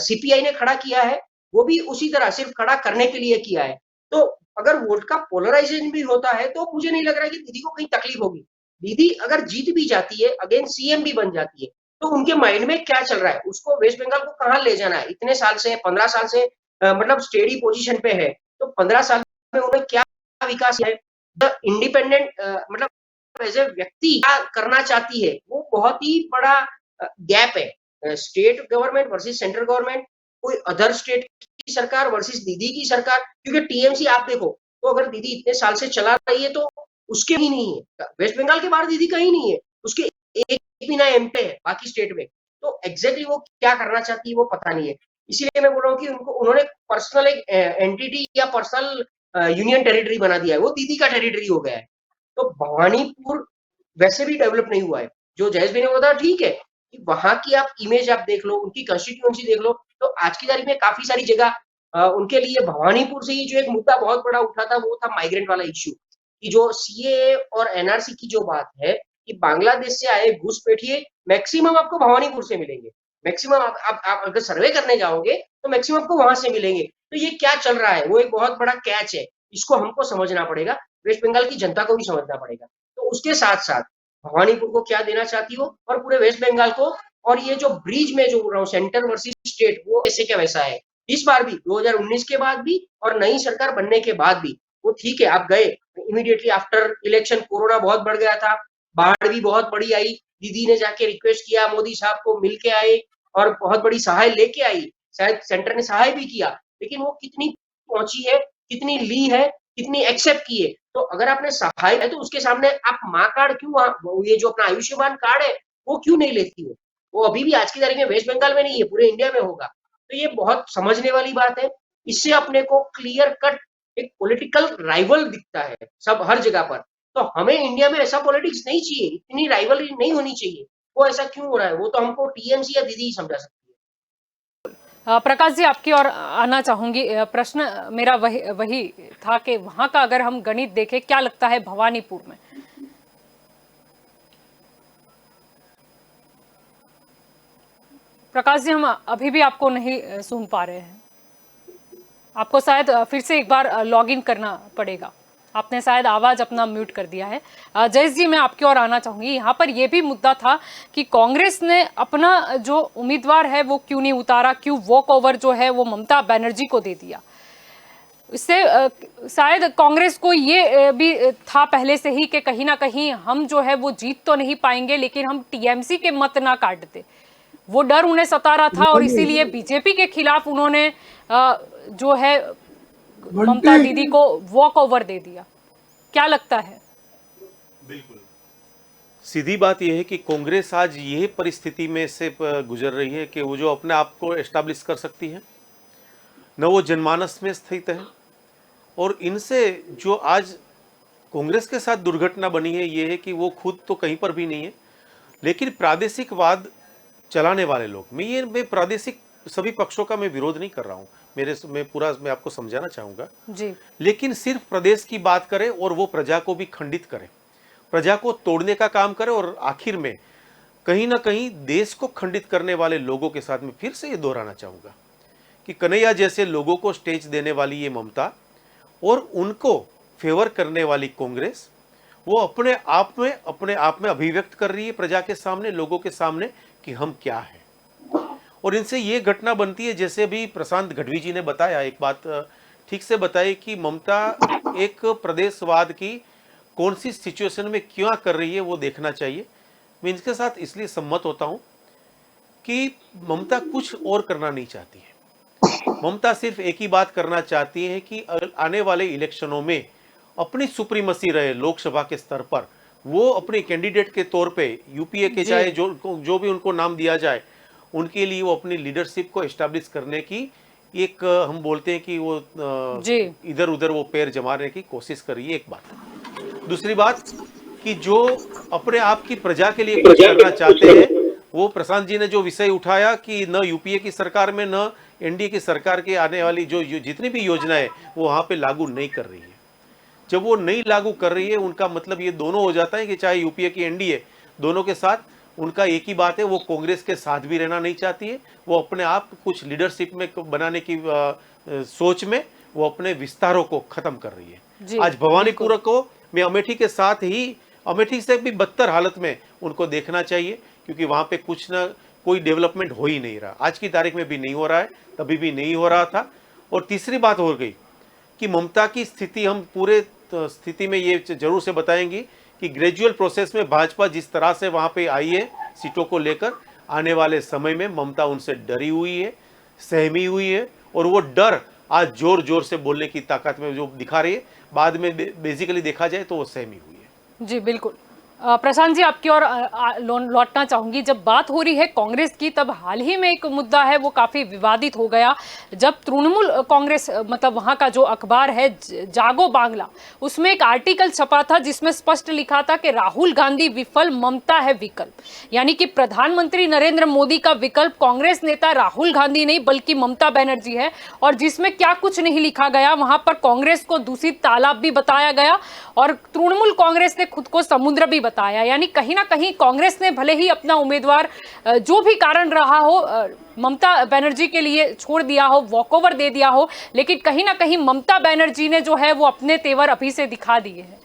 सीपीआई ने खड़ा किया है, वो भी उसी तरह सिर्फ खड़ा करने के लिए किया है। तो अगर वोट का पोलराइजेशन भी होता है तो मुझे नहीं लग रहा है कि दीदी को कहीं तकलीफ होगी। दीदी अगर जीत भी जाती है, अगेन सीएम भी बन जाती है, तो उनके माइंड में क्या चल रहा है, उसको वेस्ट बंगाल को कहाँ ले जाना है, इतने साल से 15 साल से मतलब स्टेडी पोजीशन पे है, तो 15 साल में उन्हें क्या विकास है, द इंडिपेंडेंट मतलब एज ए व्यक्ति क्या करना चाहती है, वो बहुत ही बड़ा गैप है, state government versus central government, कोई अदर स्टेट की सरकार वर्सेस दीदी की सरकार। क्योंकि टीएमसी आप देखो तो अगर दीदी इतने साल से चला रही है तो उसके ही नहीं है, वेस्ट बंगाल के बाहर दीदी कहीं नहीं है, उसके एक भी ना एमपी है बाकी स्टेट में, तो एग्जैक्टली वो क्या करना चाहती है वो पता नहीं है। इसीलिए मैं बोल रहा हूँ कि उन्होंने पर्सनल एक एंटिटी या पर्सनल यूनियन टेरिटरी बना दिया है, वो दीदी का टेरिटरी हो गया है। तो भवानीपुर वैसे भी डेवलप नहीं हुआ है, जो जयेश भाई ने बताया ठीक है कि वहां की आप इमेज आप देख लो, उनकी कंस्टिट्यूएंसी देख लो, तो आज की तारीख में काफी सारी जगह उनके लिए भवानीपुर से ही जो एक मुद्दा बहुत बड़ा उठा था वो था माइग्रेंट वाला इश्यू, कि जो सीएए और एनआरसी की जो बात है कि बांग्लादेश से आए घुसपैठिए मैक्सिमम आपको भवानीपुर से मिलेंगे, मैक्सिमम आप अगर सर्वे करने जाओगे तो मैक्सिमम आपको वहां से मिलेंगे। तो ये क्या चल रहा है, वो एक बहुत बड़ा कैच है, इसको हमको समझना पड़ेगा, वेस्ट बंगाल की जनता को भी समझना पड़ेगा। तो उसके साथ साथ भवानीपुर को क्या देना चाहती हो और पूरे वेस्ट बंगाल को, और ये जो ब्रिज में जो बोल रहा हूँ सेंटर वर्सेस स्टेट, वो ऐसे क्या वैसा है, इस बार भी 2019 के बाद भी और नई सरकार बनने के बाद भी वो ठीक है, आप गए इमीडिएटली आफ्टर इलेक्शन, कोरोना बहुत बढ़ गया था, बाढ़ भी बहुत बड़ी आई, दीदी ने जाके रिक्वेस्ट किया मोदी साहब को, मिलके आए और बहुत बड़ी सहाय लेके आई, शायद सेंटर ने सहाय भी किया, लेकिन वो कितनी पहुंची है, कितनी ली है, कितनी एक्सेप्ट की है। तो अगर आपने सहाय है तो उसके सामने आप माँ कार्ड क्यों, ये जो अपना आयुष्मान कार्ड है वो क्यों नहीं लेती हो, वो अभी भी आज की तारीख में वेस्ट बंगाल में नहीं है, पूरे इंडिया में होगा। तो ये बहुत समझने वाली बात है, इससे अपने को क्लियर कट एक पॉलिटिकल राइवल दिखता है सब हर जगह पर। तो हमें इंडिया में ऐसा पॉलिटिक्स नहीं चाहिए, इतनी राइवलरी नहीं होनी चाहिए, वो ऐसा क्यों हो रहा है वो तो हमको टीएमसी या दीदी ही समझा सकती है। प्रकाश जी आपकी और आना चाहूंगी, प्रश्न मेरा वही था कि वहां का अगर हम गणित देखें, क्या लगता है भवानीपुर में? प्रकाश जी हम अभी भी आपको नहीं सुन पा रहे हैं, आपको शायद फिर से एक बार लॉग इन करना पड़ेगा। आपने शायद आवाज अपना म्यूट कर दिया है। जयेश जी, मैं आपकी ओर आना चाहूंगी। यहाँ पर यह भी मुद्दा था कि कांग्रेस ने अपना जो उम्मीदवार है वो क्यों नहीं उतारा, क्यों वॉक ओवर जो है वो ममता बनर्जी को दे दिया। इससे शायद कांग्रेस को ये भी था पहले से ही कि कहीं ना कहीं हम जो है वो जीत तो नहीं पाएंगे, लेकिन हम टीएमसी के मत ना काट दे, वो डर उन्हें सता रहा था और इसीलिए बीजेपी के खिलाफ उन्होंने जो है ममता दीदी को वॉक ओवर दे दिया। क्या लगता है? बिल्कुल सीधी बात यह है कि कांग्रेस आज यह परिस्थिति में से गुजर रही है कि वो जो अपने आप को एस्टैब्लिश कर सकती है, न वो जनमानस में स्थित है, और इनसे जो आज कांग्रेस के साथ दुर्घटना बनी है ये है कि वो खुद तो कहीं पर भी नहीं है, लेकिन प्रादेशिकवाद चलाने वाले लोग, मैं प्रादेशिक सभी पक्षों का मैं विरोध नहीं कर रहा हूँ, मैं आपको समझाना चाहूँगा जी, लेकिन सिर्फ प्रदेश की बात करें और वो प्रजा को भी खंडित करें, प्रजा को तोड़ने का काम करें, और आखिर में कहीं ना कहीं देश को खंडित करने वाले लोगों के साथ में फिर से ये दोहराना चाहूँगा कि कन्हैया जैसे लोगों को स्टेज देने वाली ये ममता और उनको फेवर करने वाली कांग्रेस, वो अपने आप में अभिव्यक्त कर रही है प्रजा के सामने, लोगों के सामने कि हम क्या हैं। और इनसे ये घटना बनती है, जैसे अभी प्रशांत गढ़वी जी ने बताया, एक बात ठीक से बताई कि ममता एक प्रदेशवाद की कौन सी सिचुएशन में क्यों कर रही है वो देखना चाहिए। मैं इनके साथ इसलिए सम्मत होता हूं कि ममता कुछ और करना नहीं चाहती है। ममता सिर्फ एक ही बात करना चाहती है कि आने वाले इलेक्शनों में अपनी सुप्रीमसी रहे लोकसभा के स्तर पर, वो अपने कैंडिडेट के तौर पे यूपीए के चाहे जो भी उनको नाम दिया जाए, उनके लिए वो अपनी लीडरशिप को एस्टैब्लिश करने की एक हम बोलते हैं कि वो इधर उधर वो पैर जमाने की कोशिश कर रही है। एक बात। दूसरी बात कि जो अपने आप की प्रजा के लिए कुछ करना चाहते हैं, वो प्रशांत जी ने जो विषय उठाया कि न यूपीए की सरकार में न एनडीए की सरकार के आने वाली जो जितनी भी योजनाएं वो वहां पे लागू नहीं कर रही है। जब वो नहीं लागू कर रही है, उनका मतलब ये दोनों हो जाता है कि चाहे यूपीए की एनडीए, दोनों के साथ उनका एक ही बात है, वो कांग्रेस के साथ भी रहना नहीं चाहती है। वो अपने आप कुछ लीडरशिप में बनाने की सोच में वो अपने विस्तारों को खत्म कर रही है। आज भवानीपुर को मैं अमेठी के साथ ही, अमेठी से भी बदतर हालत में उनको देखना चाहिए, क्योंकि वहां पे कुछ ना कोई डेवलपमेंट हो ही नहीं रहा। आज की तारीख में भी नहीं हो रहा है, तभी भी नहीं हो रहा था। और तीसरी बात हो गई कि ममता की स्थिति हम पूरे स्थिति में ये जरूर से बताएंगी कि ग्रेजुअल प्रोसेस में भाजपा जिस तरह से वहां पे आई है सीटों को लेकर, आने वाले समय में ममता उनसे डरी हुई है, सहमी हुई है, और वो डर आज जोर जोर से बोलने की ताकत में जो दिखा रही है, बाद में बेसिकली देखा जाए तो वो सहमी हुई है। जी बिल्कुल। प्रशांत जी, आपकी ओर लौटना चाहूंगी। जब बात हो रही है कांग्रेस की, तब हाल ही में एक मुद्दा है वो काफी विवादित हो गया, जब तृणमूल कांग्रेस मतलब वहां का जो अखबार है जागो बांग्ला, उसमें एक आर्टिकल छपा था जिसमें स्पष्ट लिखा था कि राहुल गांधी विफल, ममता है विकल्प। यानी कि प्रधानमंत्री नरेंद्र मोदी का विकल्प कांग्रेस नेता राहुल गांधी नहीं बल्कि ममता बनर्जी है। और जिसमें क्या कुछ नहीं लिखा गया, वहां पर कांग्रेस को दूषित तालाब भी बताया गया और तृणमूल कांग्रेस ने खुद को समुद्र भी बताया। यानी कहीं ना कहीं कांग्रेस ने भले ही अपना उम्मीदवार जो भी कारण रहा हो ममता बनर्जी के लिए छोड़ दिया हो, वॉकओवर दे दिया हो, लेकिन कहीं ना कहीं ममता बनर्जी ने जो है वो अपने तेवर अभी से दिखा दिए हैं।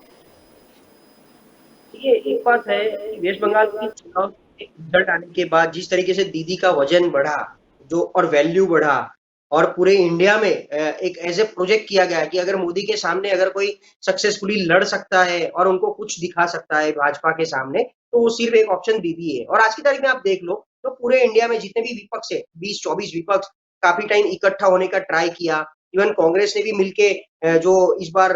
ये एक बात है कि वेस्ट बंगाल की चुनाव रिजल्ट आने के बाद जिस तरीके से दीदी का वजन बढ़ा जो और वैल्यू बढ़ा, और पूरे इंडिया में एक एज ए प्रोजेक्ट किया गया कि अगर मोदी के सामने अगर कोई सक्सेसफुली लड़ सकता है और उनको कुछ दिखा सकता है भाजपा के सामने, तो वो सिर्फ एक ऑप्शन दीदी है। और आज की तारीख में आप देख लो तो पूरे इंडिया में जितने भी विपक्ष है, 20-24 विपक्ष काफी टाइम इकट्ठा होने का ट्राई किया। इवन कांग्रेस ने भी मिलके जो इस बार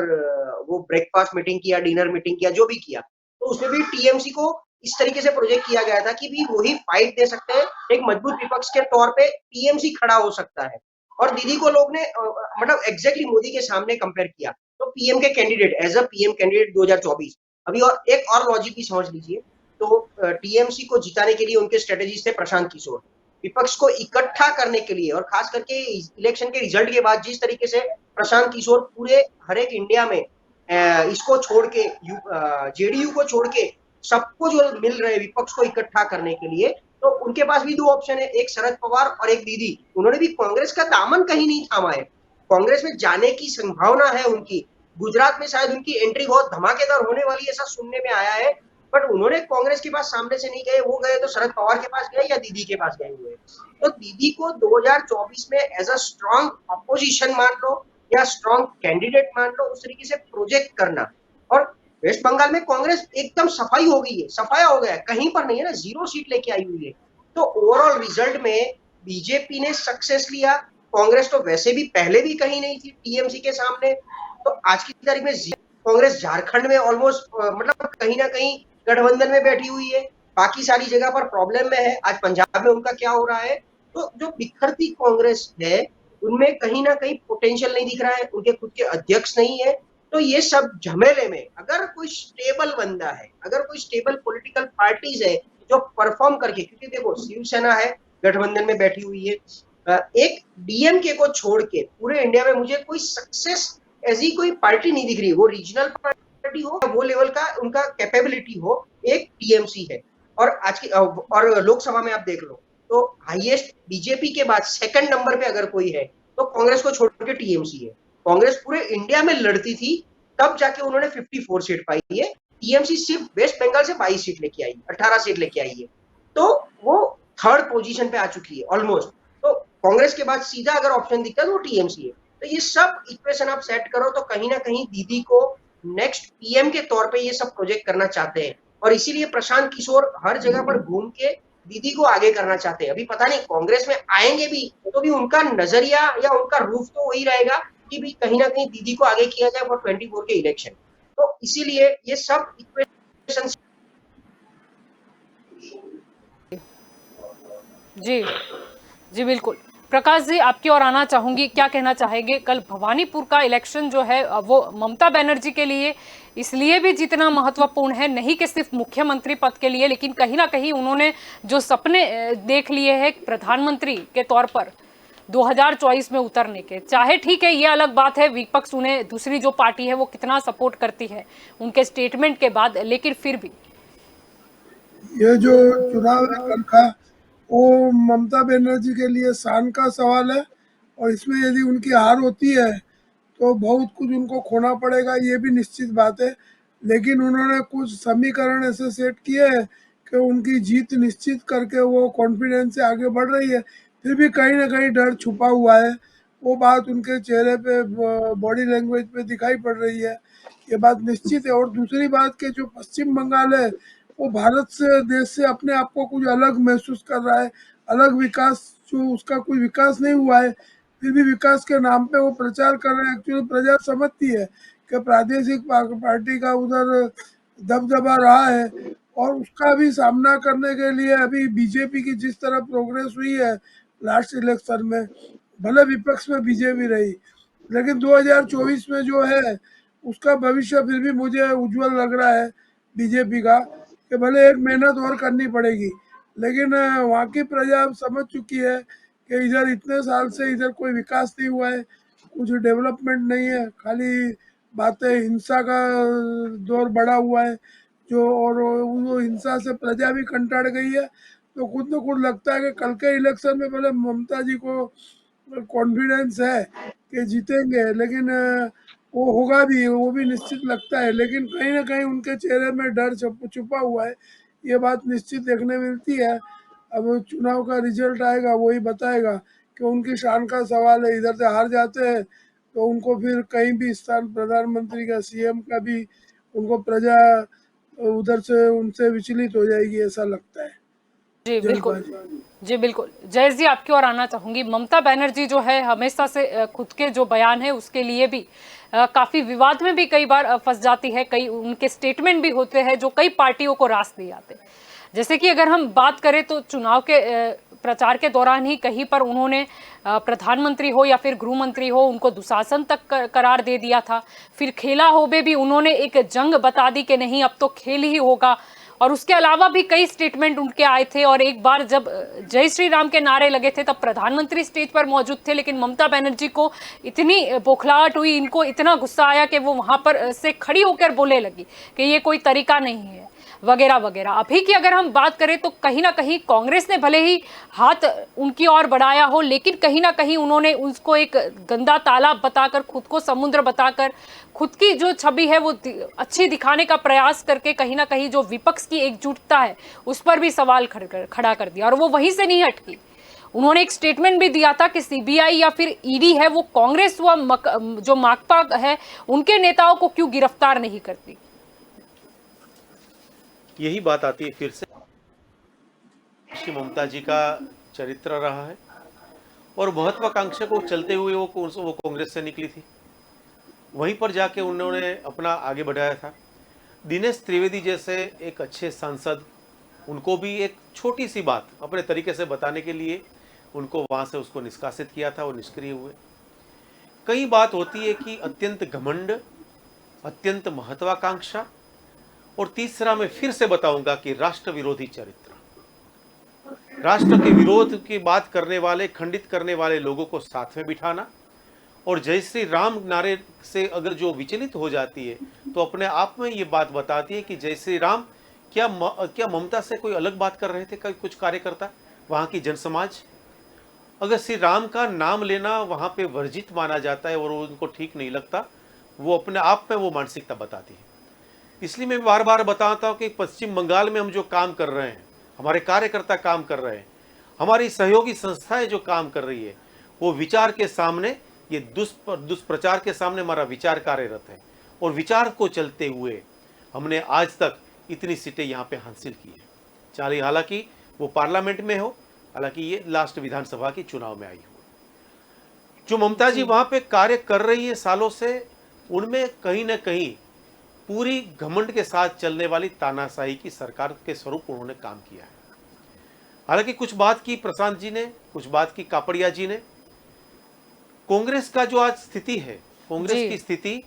वो ब्रेकफास्ट मीटिंग किया, डिनर मीटिंग किया, जो भी किया, तो उसमें भी टीएमसी को इस तरीके से प्रोजेक्ट किया गया था कि भी वही फाइट दे सकते हैं, एक मजबूत विपक्ष के तौर पे टीएमसी खड़ा हो सकता है। और दीदी को लोग ने मतलब एग्जैक्टली मोदी के सामने कंपेयर किया। तो पीएम के candidate as a PM candidate 2024 अभी, और एक और लॉजिक भी समझ लीजिए, तो टीएमसी को जिताने के लिए उनके स्ट्रेटेजिस्ट थे प्रशांत किशोर। विपक्ष को इकट्ठा करने के लिए, और खास करके इलेक्शन के रिजल्ट के बाद जिस तरीके से प्रशांत किशोर पूरे हर एक इंडिया में इसको छोड़ के जेडीयू को छोड़ के सबको जो मिल रहे विपक्ष को इकट्ठा करने के लिए, तो उनके पास भी दो ऑप्शन है, एक शरद पवार और एक दीदी। उन्होंने भी कांग्रेस का दामन कहीं नहीं थामा है, कांग्रेस में जाने की संभावना है उनकी। गुजरात में शायद उनकी एंट्री बहुत धमाकेदार होने वाली ऐसा सुनने में आया है, बट उन्होंने कांग्रेस के पास सामने से नहीं गए, वो गए तो शरद पवार के पास गए या दीदी के पास गए हुए। तो दीदी को 2024 में एज अ स्ट्रॉन्ग अपोजिशन मान लो या स्ट्रॉन्ग कैंडिडेट मान लो, उस तरीके से प्रोजेक्ट करना। और वेस्ट बंगाल में कांग्रेस एकदम सफाई हो गई है, सफाया हो गया है, कहीं पर नहीं है ना, 0 सीट लेके आई हुई है। तो ओवरऑल रिजल्ट में बीजेपी ने सक्सेस लिया, कांग्रेस तो वैसे भी पहले भी कहीं नहीं थी टीएमसी के सामने। तो आज की तारीख में कांग्रेस झारखंड में ऑलमोस्ट मतलब कहीं ना कहीं गठबंधन में बैठी हुई है, बाकी सारी जगह पर प्रॉब्लम में है। आज पंजाब में उनका क्या हो रहा है, तो जो बिखरती कांग्रेस है उनमें कहीं ना कहीं पोटेंशियल नहीं दिख रहा है, उनके खुद के अध्यक्ष नहीं है। तो ये सब झमेले में अगर कोई स्टेबल बंदा है, अगर कोई स्टेबल पॉलिटिकल पार्टीज है जो परफॉर्म करके, क्योंकि देखो शिवसेना है गठबंधन में बैठी हुई है, एक डीएमके को छोड़ के पूरे इंडिया में मुझे कोई सक्सेस ऐसी कोई पार्टी नहीं दिख रही, वो रीजनल पार्टी हो, वो लेवल का उनका कैपेबिलिटी हो, एक टीएमसी है। और आज की और लोकसभा में आप देख लो तो हाईएस्ट बीजेपी के बाद सेकंड नंबर पे अगर कोई है तो कांग्रेस को छोड़ के टीएमसी है। कांग्रेस पूरे इंडिया में लड़ती थी, तब जाके उन्होंने 54 सीट पाई है। टीएमसी सिर्फ वेस्ट बंगाल से 22 सीट लेके आई, 18 सीट लेके आई है, तो वो थर्ड पोजीशन पे आ चुकी है ऑलमोस्ट। तो कांग्रेस के बाद सीधा अगर ऑप्शन दिखता है तो वो टीएमसी है। तो ये सब इक्वेशन आप सेट करो तो कहीं ना कहीं दीदी को नेक्स्ट पीएम के तौर पे ये सब प्रोजेक्ट करना चाहते हैं, और इसीलिए प्रशांत किशोर हर जगह पर घूम के दीदी को आगे करना चाहते हैं। अभी पता नहीं कांग्रेस में आएंगे भी तो भी उनका नजरिया या उनका रूफ तो वही रहेगा कि भी कहीं ना कहीं दीदी को आगे किया जाए फॉर 24 के इलेक्शन। तो इसीलिए ये सब इक्वेशन। जी जी बिल्कुल। प्रकाश जी, आपकी ओर आना चाहूंगी, क्या कहना चाहेंगे? कल भवानीपुर का इलेक्शन जो है वो ममता बनर्जी के लिए इसलिए भी जितना महत्वपूर्ण है, नहीं कि सिर्फ मुख्यमंत्री पद के लिए, लेकिन कहीं ना कहीं उन्होंने जो सपने देख लिए हैं प्रधानमंत्री के तौर पर 2024 में उतरने के, चाहे ठीक है ये अलग बात है विपक्ष उन्हें दूसरी जो पार्टी है वो कितना सपोर्ट करती है उनके स्टेटमेंट के बाद, लेकिन फिर भी ये जो चुनाव है कल का, वो ममता बनर्जी के लिए शान का सवाल है, और इसमें यदि उनकी हार होती है तो बहुत कुछ उनको खोना पड़ेगा, ये भी निश्चित बात है। लेकिन उन्होंने कुछ समीकरण ऐसे सेट किए हैं कि उनकी जीत निश्चित करके वो कॉन्फिडेंस से आगे बढ़ रही है। फिर भी कहीं ना कहीं डर छुपा हुआ है, वो बात उनके चेहरे पे, बॉडी लैंग्वेज पे दिखाई पड़ रही है, ये बात निश्चित है। और दूसरी बात कि जो पश्चिम बंगाल है वो भारत से, देश से अपने आप को कुछ अलग महसूस कर रहा है, अलग विकास, जो उसका कोई विकास नहीं हुआ है, फिर भी विकास के नाम पे वो प्रचार कर रहे हैं। एक्चुअली प्रजा समझती है कि प्रादेशिक पार्टी का उधर दबदबा रहा है, और उसका भी सामना करने के लिए अभी बीजेपी की जिस तरह प्रोग्रेस हुई है लास्ट इलेक्शन में, भले विपक्ष में बीजेपी रही, लेकिन 2024 में जो है उसका भविष्य फिर भी मुझे उज्जवल लग रहा है बीजेपी का, कि भले एक मेहनत और करनी पड़ेगी, लेकिन वहाँ की प्रजा अब समझ चुकी है कि इधर इतने साल से इधर कोई विकास नहीं हुआ है, कुछ डेवलपमेंट नहीं है, खाली बातें, हिंसा का दौर बढ़ा हुआ है जो, और वो हिंसा से प्रजा भी कंटाड़ गई है। तो खुद न खुद लगता है कि कल के इलेक्शन में भले ममता जी को कॉन्फिडेंस है कि जीतेंगे, लेकिन वो होगा भी, वो भी निश्चित लगता है, लेकिन कहीं ना कहीं उनके चेहरे में डर छुपा हुआ है, ये बात निश्चित देखने मिलती है। अब चुनाव का रिजल्ट आएगा वही बताएगा कि उनकी शान का सवाल है। इधर से हार जाते हैं तो उनको फिर कहीं भी स्थान, प्रधानमंत्री का, सीएम का भी, उनको प्रजा उधर से उनसे विचलित हो जाएगी, ऐसा लगता है। जी बिल्कुल। जी बिल्कुल, जयेश जी आपकी ओर आना चाहूंगी। ममता बनर्जी जो है हमेशा से खुद के जो बयान है उसके लिए भी काफी विवाद में भी कई बार फंस जाती है, कई उनके स्टेटमेंट भी होते हैं जो कई पार्टियों को रास दे आते हैं। जैसे कि अगर हम बात करें तो चुनाव के प्रचार के दौरान ही कहीं पर उन्होंने प्रधानमंत्री हो या फिर गृह मंत्री हो उनको दुशासन तक करार दे दिया था। फिर खेला होबे भी उन्होंने एक जंग बता दी कि नहीं अब तो खेल ही होगा, और उसके अलावा भी कई स्टेटमेंट उनके आए थे। और एक बार जब जय श्री राम के नारे लगे थे तब प्रधानमंत्री स्टेज पर मौजूद थे, लेकिन ममता बनर्जी को इतनी बौखलाहट हुई, इनको इतना गुस्सा आया कि वो वहां पर से खड़ी होकर बोलने लगी कि ये कोई तरीका नहीं है। वगैरह वगैरह। अभी की अगर हम बात करें तो कहीं ना कहीं कांग्रेस ने भले ही हाथ उनकी ओर बढ़ाया हो, लेकिन कहीं ना कहीं उन्होंने उसको एक गंदा तालाब बताकर, खुद को समुद्र बताकर, खुद की जो छवि है वो अच्छी दिखाने का प्रयास करके कहीं ना कहीं जो विपक्ष की एकजुटता है उस पर भी सवाल खड़ा कर दिया। और वो वहीं से नहीं हटकी। उन्होंने एक स्टेटमेंट भी दिया था कि सीबीआई या फिर ईडी है वो कांग्रेस व जो माकपा है उनके नेताओं को क्यों गिरफ्तार नहीं करती। यही बात आती है फिर से, श्री ममता जी का चरित्र रहा है और महत्वाकांक्षा को चलते हुए वो कांग्रेस से निकली थी, वहीं पर जाके उन्होंने अपना आगे बढ़ाया था। दिनेश त्रिवेदी जैसे एक अच्छे सांसद, उनको भी एक छोटी सी बात अपने तरीके से बताने के लिए उनको वहां से उसको निष्कासित किया था, वो निष्क्रिय हुए। कई बात होती है कि अत्यंत घमंड, अत्यंत महत्वाकांक्षा, और तीसरा मैं फिर से बताऊंगा कि राष्ट्र विरोधी चरित्र। राष्ट्र के विरोध की बात करने वाले, खंडित करने वाले लोगों को साथ में बिठाना, और जय श्री राम नारे से अगर जो विचलित हो जाती है तो अपने आप में ये बात बताती है कि जय श्री राम क्या ममता से कोई अलग बात कर रहे थे कुछ कार्यकर्ता, वहां की जनसमाज। अगर श्री राम का नाम लेना वहां पे वर्जित माना जाता है और उनको ठीक नहीं लगता, वो अपने आप में वो मानसिकता बताती है। इसलिए मैं बार बार बताता हूं कि पश्चिम बंगाल में हम जो काम कर रहे हैं, हमारे कार्यकर्ता काम कर रहे हैं, हमारी सहयोगी संस्थाएं जो काम कर रही है, वो विचार के सामने, ये दुष्प्रचार के सामने हमारा विचार कार्यरत है। और विचार को चलते हुए हमने आज तक इतनी सीटें यहाँ पे हासिल की है, चाहे हालांकि वो पार्लियामेंट में हो, हालांकि ये लास्ट विधानसभा की चुनाव में आई हो। जो ममता जी वहां पे कार्य कर रही है सालों से, उनमें कहीं ना कहीं पूरी घमंड के साथ चलने वाली तानाशाही की सरकार के स्वरूप उन्होंने काम किया है। हालांकि कुछ बात की प्रशांत जी ने, कुछ बात की कापड़िया जी ने। कांग्रेस का जो आज स्थिति है, कांग्रेस की स्थिति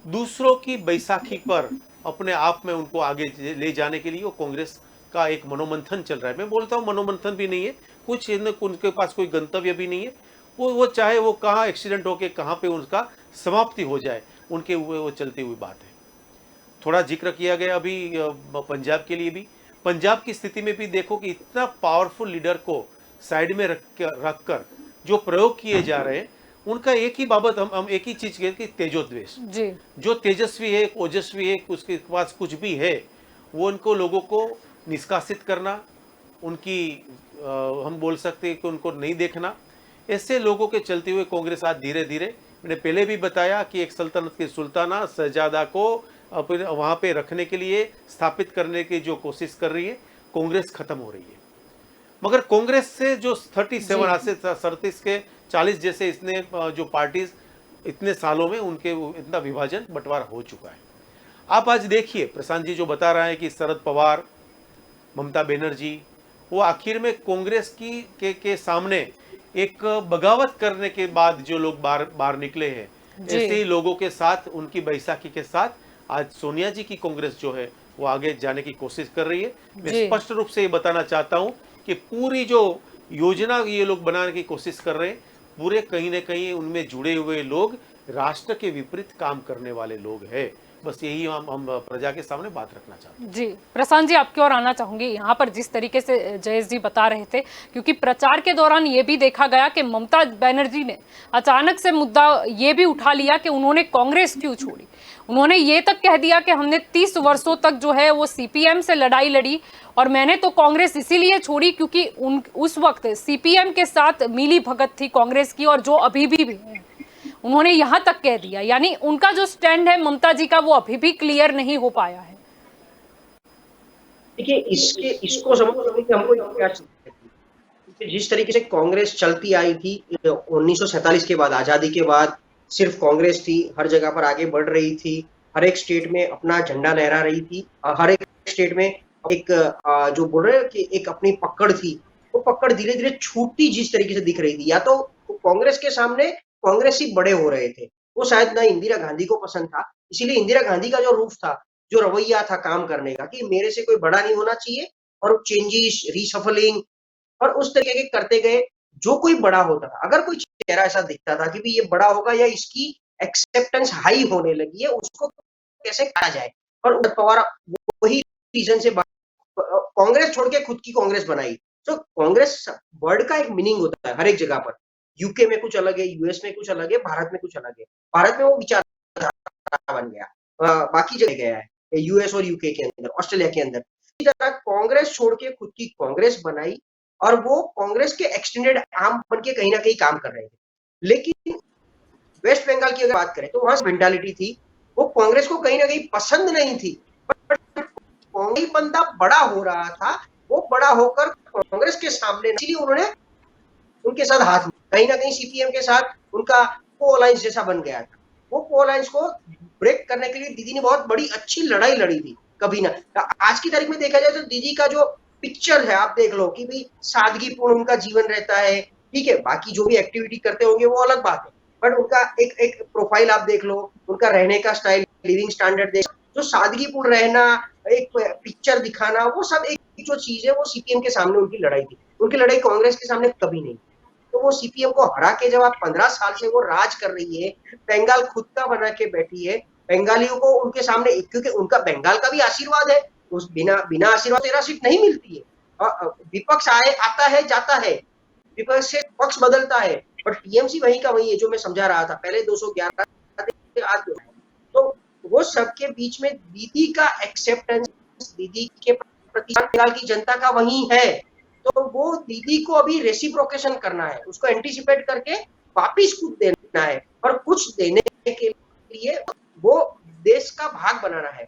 दूसरों की बैसाखी पर अपने आप में उनको आगे ले जाने के लिए वो कांग्रेस का एक मनोमंथन चल रहा है। मैं बोलता हूँ मनोमंथन भी नहीं है, कुछ उनके पास कोई गंतव्य भी नहीं है। वो चाहे वो कहाँ एक्सीडेंट होके कहाँ पे उनका समाप्ति हो जाए, उनके हुए वो चलती हुई बात है। थोड़ा जिक्र किया गया अभी पंजाब के लिए भी। पंजाब की स्थिति में भी देखो कि इतना पावरफुल लीडर को साइड में रखकर जो प्रयोग किए जा रहे हैं, उनका एक ही बाबत हम एक ही चीज कहें कि तेजोद्वेष। जो तेजस्वी है, ओजस्वी है, उसके पास कुछ भी है, वो उनको लोगों को निष्कासित करना, उनकी हम बोल सकते हैं कि उनको नहीं देखना, ऐसे लोगों के चलते हुए कांग्रेस आज धीरे धीरे, मैंने पहले भी बताया कि एक सल्तनत के सुल्ताना शहजादा को वहां पे रखने के लिए, स्थापित करने की जो कोशिश कर रही है, कांग्रेस खत्म हो रही है। मगर कांग्रेस से जो 37 आज से 37 के 40 जैसे इसने जो पार्टीज इतने सालों में उनके इतना विभाजन बंटवारा हो चुका है। आप आज देखिए प्रशांत जी जो बता रहे हैं कि शरद पवार, ममता बनर्जी, वो आखिर में कांग्रेस के सामने एक बगावत करने के बाद जो लोग बाहर निकले हैं, ऐसे ही लोगों के साथ, उनकी बैसाखी के साथ आज सोनिया जी की कांग्रेस जो है वो आगे जाने की कोशिश कर रही है। मैं स्पष्ट रूप से ये बताना चाहता हूं कि पूरी जो योजना ये लोग बनाने की कोशिश कर रहे हैं, पूरे कहीं ना कहीं उनमें जुड़े हुए लोग राष्ट्र के विपरीत काम करने वाले लोग हैं। बस यही हम प्रजा के सामने बात रखना चाहते हैं। जी प्रशांत जी, आपकी ओर आना चाहूंगी। यहाँ पर जिस तरीके से जयेश जी बता रहे थे, क्योंकि प्रचार के दौरान ये भी देखा गया कि ममता बनर्जी ने अचानक से मुद्दा ये भी उठा लिया कि उन्होंने कांग्रेस क्यों छोड़ी। उन्होंने ये तक कह दिया कि हमने 30 वर्षों तक जो है वो सीपीएम से लड़ाई लड़ी और मैंने तो कांग्रेस इसीलिए छोड़ी क्योंकि उस वक्त सीपीएम के साथ मिली भगत थी कांग्रेस की, और जो अभी भी है। उन्होंने यहां तक कह दिया, यानी उनका जो स्टैंड है ममता जी का वो अभी भी क्लियर नहीं हो पाया है। देखिए इसको समझने के हमको क्या चाहिए, जिस तरीके से कांग्रेस चलती आई थी 1947 के बाद, आजादी के बाद सिर्फ कांग्रेस थी, हर जगह पर आगे बढ़ रही थी, हर एक स्टेट में अपना झंडा लहरा रही थी, हर एक स्टेट में एक जो बोल रहे हैं कि एक अपनी पकड़ थी, वो पकड़ धीरे धीरे छूटती जिस तरीके से दिख रही थी। या तो कांग्रेस के सामने कांग्रेस ही बड़े हो रहे थे, वो शायद ना इंदिरा गांधी को पसंद था, इसीलिए इंदिरा गांधी का जो रूप था, जो रवैया था काम करने का कि मेरे से कोई बड़ा नहीं होना चाहिए, और चेंजेस, रीशफलिंग और उस तरीके के करते गए। जो कोई बड़ा होता था, अगर कोई चेहरा ऐसा दिखता था कि भी ये बड़ा होगा या इसकी एक्सेप्टेंस हाई होने लगी है, उसको कैसे कहा जाए, और पवार वही रीजन से कांग्रेस छोड़ के खुद की कांग्रेस बनाई। तो कांग्रेस वर्ड का एक मीनिंग होता है हर एक जगह पर। यूके में कुछ अलग है, यूएस में कुछ अलग है, भारत में कुछ अलग है। भारत में वो विचारधारा बन गया, बाकी जगह गया है, यूएस और यूके के अंदर, ऑस्ट्रेलिया के अंदर। इसी तरह कांग्रेस छोड़ के खुद की कांग्रेस बनाई और वो कांग्रेस के एक्सटेंडेड आर्म बन के कहीं ना कहीं काम कर रहे थे। लेकिन वेस्ट बंगाल की अगर बात करें तो वहां मेंटालिटी थी, वो कांग्रेस को कहीं ना कहीं पसंद नहीं थी, कांग्रेस बंदा बड़ा हो रहा था, वो बड़ा होकर कांग्रेस के सामने, इसलिए उन्होंने उनके साथ हाथ, कहीं ना कहीं सीपीएम के साथ उनका को अलायंस जैसा बन गया था। वो को अलायंस को ब्रेक करने के लिए दीदी ने बहुत बड़ी अच्छी लड़ाई लड़ी थी। कभी ना आज की तारीख में देखा जाए तो दीदी का जो पिक्चर है आप देख लो कि भाई सादगीपूर्ण उनका जीवन रहता है, ठीक है, बाकी जो भी एक्टिविटी करते होंगे वो अलग बात है, बट उनका एक एक प्रोफाइल आप देख लो, उनका रहने का स्टाइल, लिविंग स्टैंडर्ड देख, जो सादगीपूर्ण रहना, एक पिक्चर दिखाना, वो सब एक जो चीज है वो सीपीएम के सामने उनकी लड़ाई थी। उनकी लड़ाई कांग्रेस के सामने कभी नहीं। तो वो सीपीएम को हरा के जब आप 15 साल से वो राज कर रही है, बंगाल खुद का बना के बैठी है, बंगालियों को उनके सामने, क्योंकि उनका बंगाल का भी आशीर्वाद है, उस बिना आशीर्वाद 13 सीट नहीं मिलती है। विपक्ष आता है जाता है, विपक्ष से पक्ष बदलता है, पर टीएमसी वही का वही है जो मैं समझा रहा था, पहले 211 आज। तो वो सबके बीच में दीदी का एक्सेप्टेंस, दीदी के प्रति बंगाल की जनता का वही है। तो वो दीदी को अभी रेसिप्रोकेशन करना है, उसको एंटीसिपेट करके वापिस कुछ देना है, और कुछ देने के लिए वो देश का भाग बनाना है।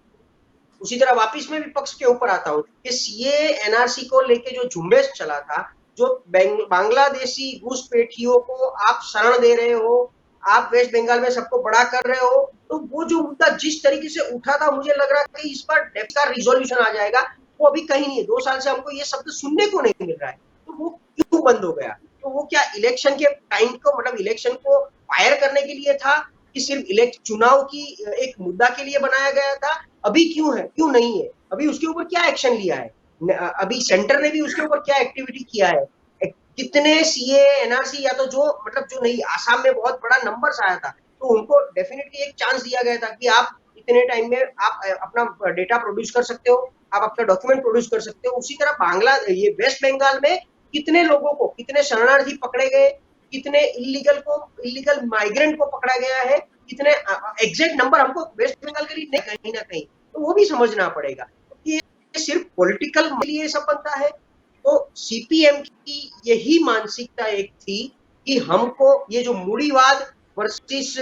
उसी तरह वापिस मैं विपक्ष के ऊपर आता हूँ कि सीए एनआरसी को लेके जो झुंबेश चला था, जो बांग्लादेशी घुसपैठियों को आप शरण दे रहे हो, आप वेस्ट बंगाल में सबको बड़ा कर रहे हो, तो वो जो मुद्दा जिस तरीके से उठा था, मुझे लग रहा है कि इस पर डेप्थ का रिजोल्यूशन आ जाएगा, वो अभी कहीं नहीं है। 2 साल से हमको ये शब्द सुनने को नहीं मिल रहा है, तो वो क्यों बंद हो गया? तो वो क्या इलेक्शन के टाइम को, मतलब इलेक्शन को फायर करने के लिए था कि सिर्फ चुनाव की एक मुद्दा के लिए बनाया गया था? अभी क्यों है, क्यों नहीं है? अभी उसके ऊपर क्या एक्शन लिया है? अभी सेंटर ने भी उसके ऊपर क्या एक्टिविटी किया है? कितने सीए एनआरसी, या तो जो मतलब जो नहीं, आसाम में बहुत बड़ा नंबर्स आया था, तो उनको डेफिनेटली एक चांस दिया गया था कि आप इतने टाइम में आप अपना डेटा प्रोड्यूस कर सकते हो, आप अपना डॉक्यूमेंट प्रोड्यूस कर सकते हो। उसी तरह ये वेस्ट बंगाल में कितने लोगों को, कितने शरणार्थी पकड़े गए, कितने इलीगल माइग्रेंट को पकड़ा गया है, कितने एग्जैक्ट नंबर हमको वेस्ट बंगाल के लिए नहीं, कहीं ना कहीं तो वो भी समझना पड़ेगा कि सिर्फ पॉलिटिकल लिए सब बनता है। तो सीपीएम की यही मानसिकता एक थी कि हमको ये जो मूढ़ीवाद वर्सेस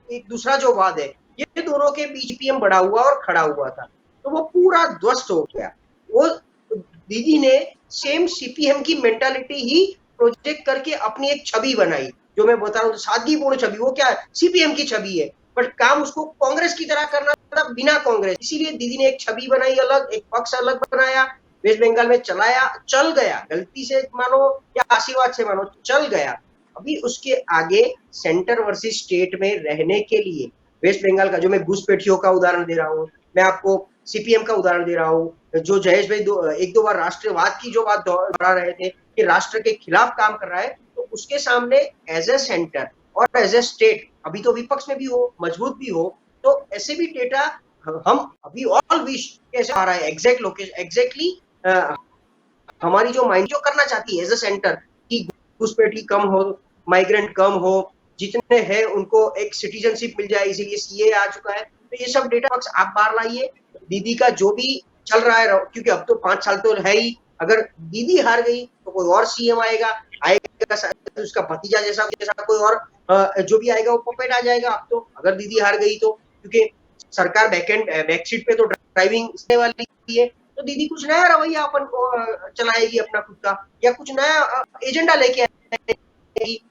एक दूसरा जो वाद है, ये दोनों के बीच सीपीएम बड़ा हुआ और खड़ा हुआ था, तो वो पूरा ध्वस्त हो गया। वो दीदी ने सेम सीपीएम की मेंटालिटी ही प्रोजेक्ट करके अपनी एक छवि बनाई, जो मैं बता रहा हूँ, सादगीपूर्ण छवि, वो क्या सीपीएम की छवि है, बट काम उसको कांग्रेस की तरह करना था बिना कांग्रेस। इसीलिए दीदी ने एक छवि बनाई अलग, एक पक्ष अलग बनाया, वेस्ट बंगाल में चलाया, चल गया, गलती से मानो या आशीर्वाद से मानो, चल गया। अभी उसके आगे सेंटर वर्सेस स्टेट में रहने के लिए वेस्ट बंगाल का, जो मैं घुसपैठियों का उदाहरण दे रहा हूँ, मैं आपको सीपीएम का उदाहरण दे रहा हूँ, जो जयेश भाई एक दो बार राष्ट्रवाद की जो बात दोहरा रहे थे कि राष्ट्र के खिलाफ काम कर रहा है, तो उसके सामने एज ए सेंटर और एज ए स्टेट, अभी तो विपक्ष में भी हो, मजबूत भी हो, तो ऐसे भी डेटा हम अभी ऑल विश कैसे आ रहा है, एग्जैक्ट लोकेशन, एग्जैक्टली हमारी जो माइंड जो करना चाहती है एज ए सेंटर कि घुसपैठी कम हो, माइग्रेंट कम हो, जितने हैं उनको एक सिटीजनशिप मिल जाए, इसीलिए सीए आ चुका है। तो ये सब डेटा आप बाहर लाइए, दीदी का जो भी चल रहा है, क्योंकि अब तो 5 साल तो है ही, अगर दीदी हार गई तो कोई और सीएम आएगा उसका भतीजा जैसा कोई और जो भी आएगा वो पपेट आ जाएगा। अब तो अगर दीदी हार गई तो, क्योंकि सरकार बैकसीट पे तो ड्राइविंग वाली है, तो दीदी कुछ नया रवैया अपन को चलाएगी अपना खुद का, या कुछ नया एजेंडा लेके आएगी।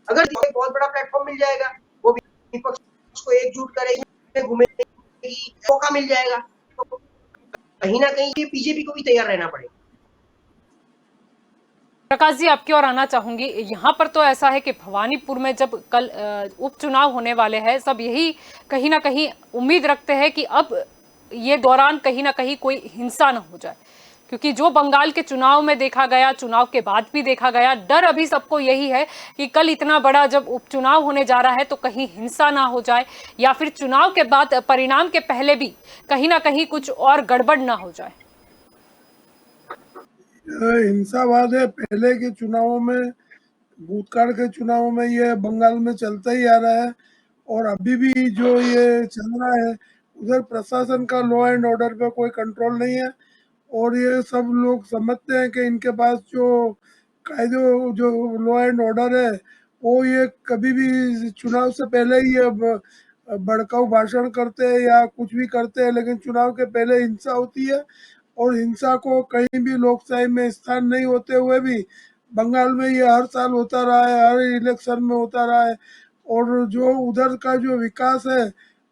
अगर बहुत बड़ा प्लेटफॉर्म मिल जाएगा, वो विपक्ष को एकजुट करेगी, घूमेगी, मौका मिल जाएगा, तो कहीं ना कहीं बीजेपी को भी तैयार रहना पड़ेगा। प्रकाश जी, आपकी ओर आना चाहूंगी। यहाँ पर तो ऐसा है कि भवानीपुर में जब कल उपचुनाव होने वाले हैं, सब यही कहीं ना कहीं उम्मीद रखते हैं कि अब ये दौरान कहीं ना कहीं कोई हिंसा न हो जाए, क्योंकि जो बंगाल के चुनाव में देखा गया, चुनाव के बाद भी देखा गया, डर अभी सबको यही है कि कल इतना बड़ा जब उपचुनाव होने जा रहा है तो कहीं हिंसा ना हो जाए, या फिर चुनाव के बाद परिणाम के पहले भी कहीं ना कहीं कुछ और गड़बड़ ना हो जाए। हिंसावाद है, पहले के चुनावों में, भूतकाल के चुनावों में ये बंगाल में चलता ही आ रहा है, और अभी भी जो ये चल रहा है, उधर प्रशासन का लॉ एंड ऑर्डर पे कोई कंट्रोल नहीं है, और ये सब लोग समझते हैं कि इनके पास जो कायदे, जो लॉ एंड ऑर्डर है, वो ये कभी भी चुनाव से पहले ही ये भड़काऊ भाषण करते हैं या कुछ भी करते हैं, लेकिन चुनाव के पहले हिंसा होती है, और हिंसा को कहीं भी लोकशाही में स्थान नहीं होते हुए भी बंगाल में ये हर साल होता रहा है, हर इलेक्शन में होता रहा है, और जो उधर का जो विकास है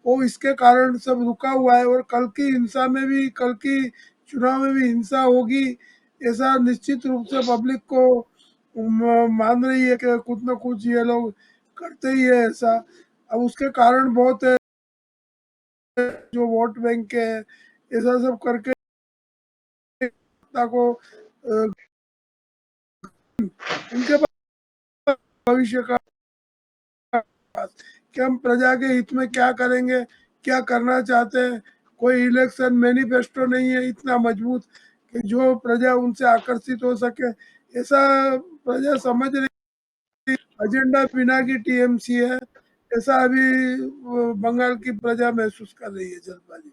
वो इसके कारण सब रुका हुआ है, और कल की हिंसा में भी, कल की चुनाव में भी हिंसा होगी, ऐसा निश्चित रूप से पब्लिक को मान रही है कि कुछ न कुछ ये लोग करते ही है ऐसा। अब उसके कारण बहुत है, जो वोट बैंक के है, ऐसा सब करके को उनके पास भविष्य का कि हम प्रजा के हित में क्या करेंगे, क्या करना चाहते हैं, कोई इलेक्शन मैनिफेस्टो नहीं है इतना मजबूत कि जो प्रजा उनसे आकर्षित हो सके, ऐसा प्रजा समझ रही, एजेंडा बिना की टीएमसी है, ऐसा अभी बंगाल की प्रजा महसूस कर रही है। जल्दबाजी।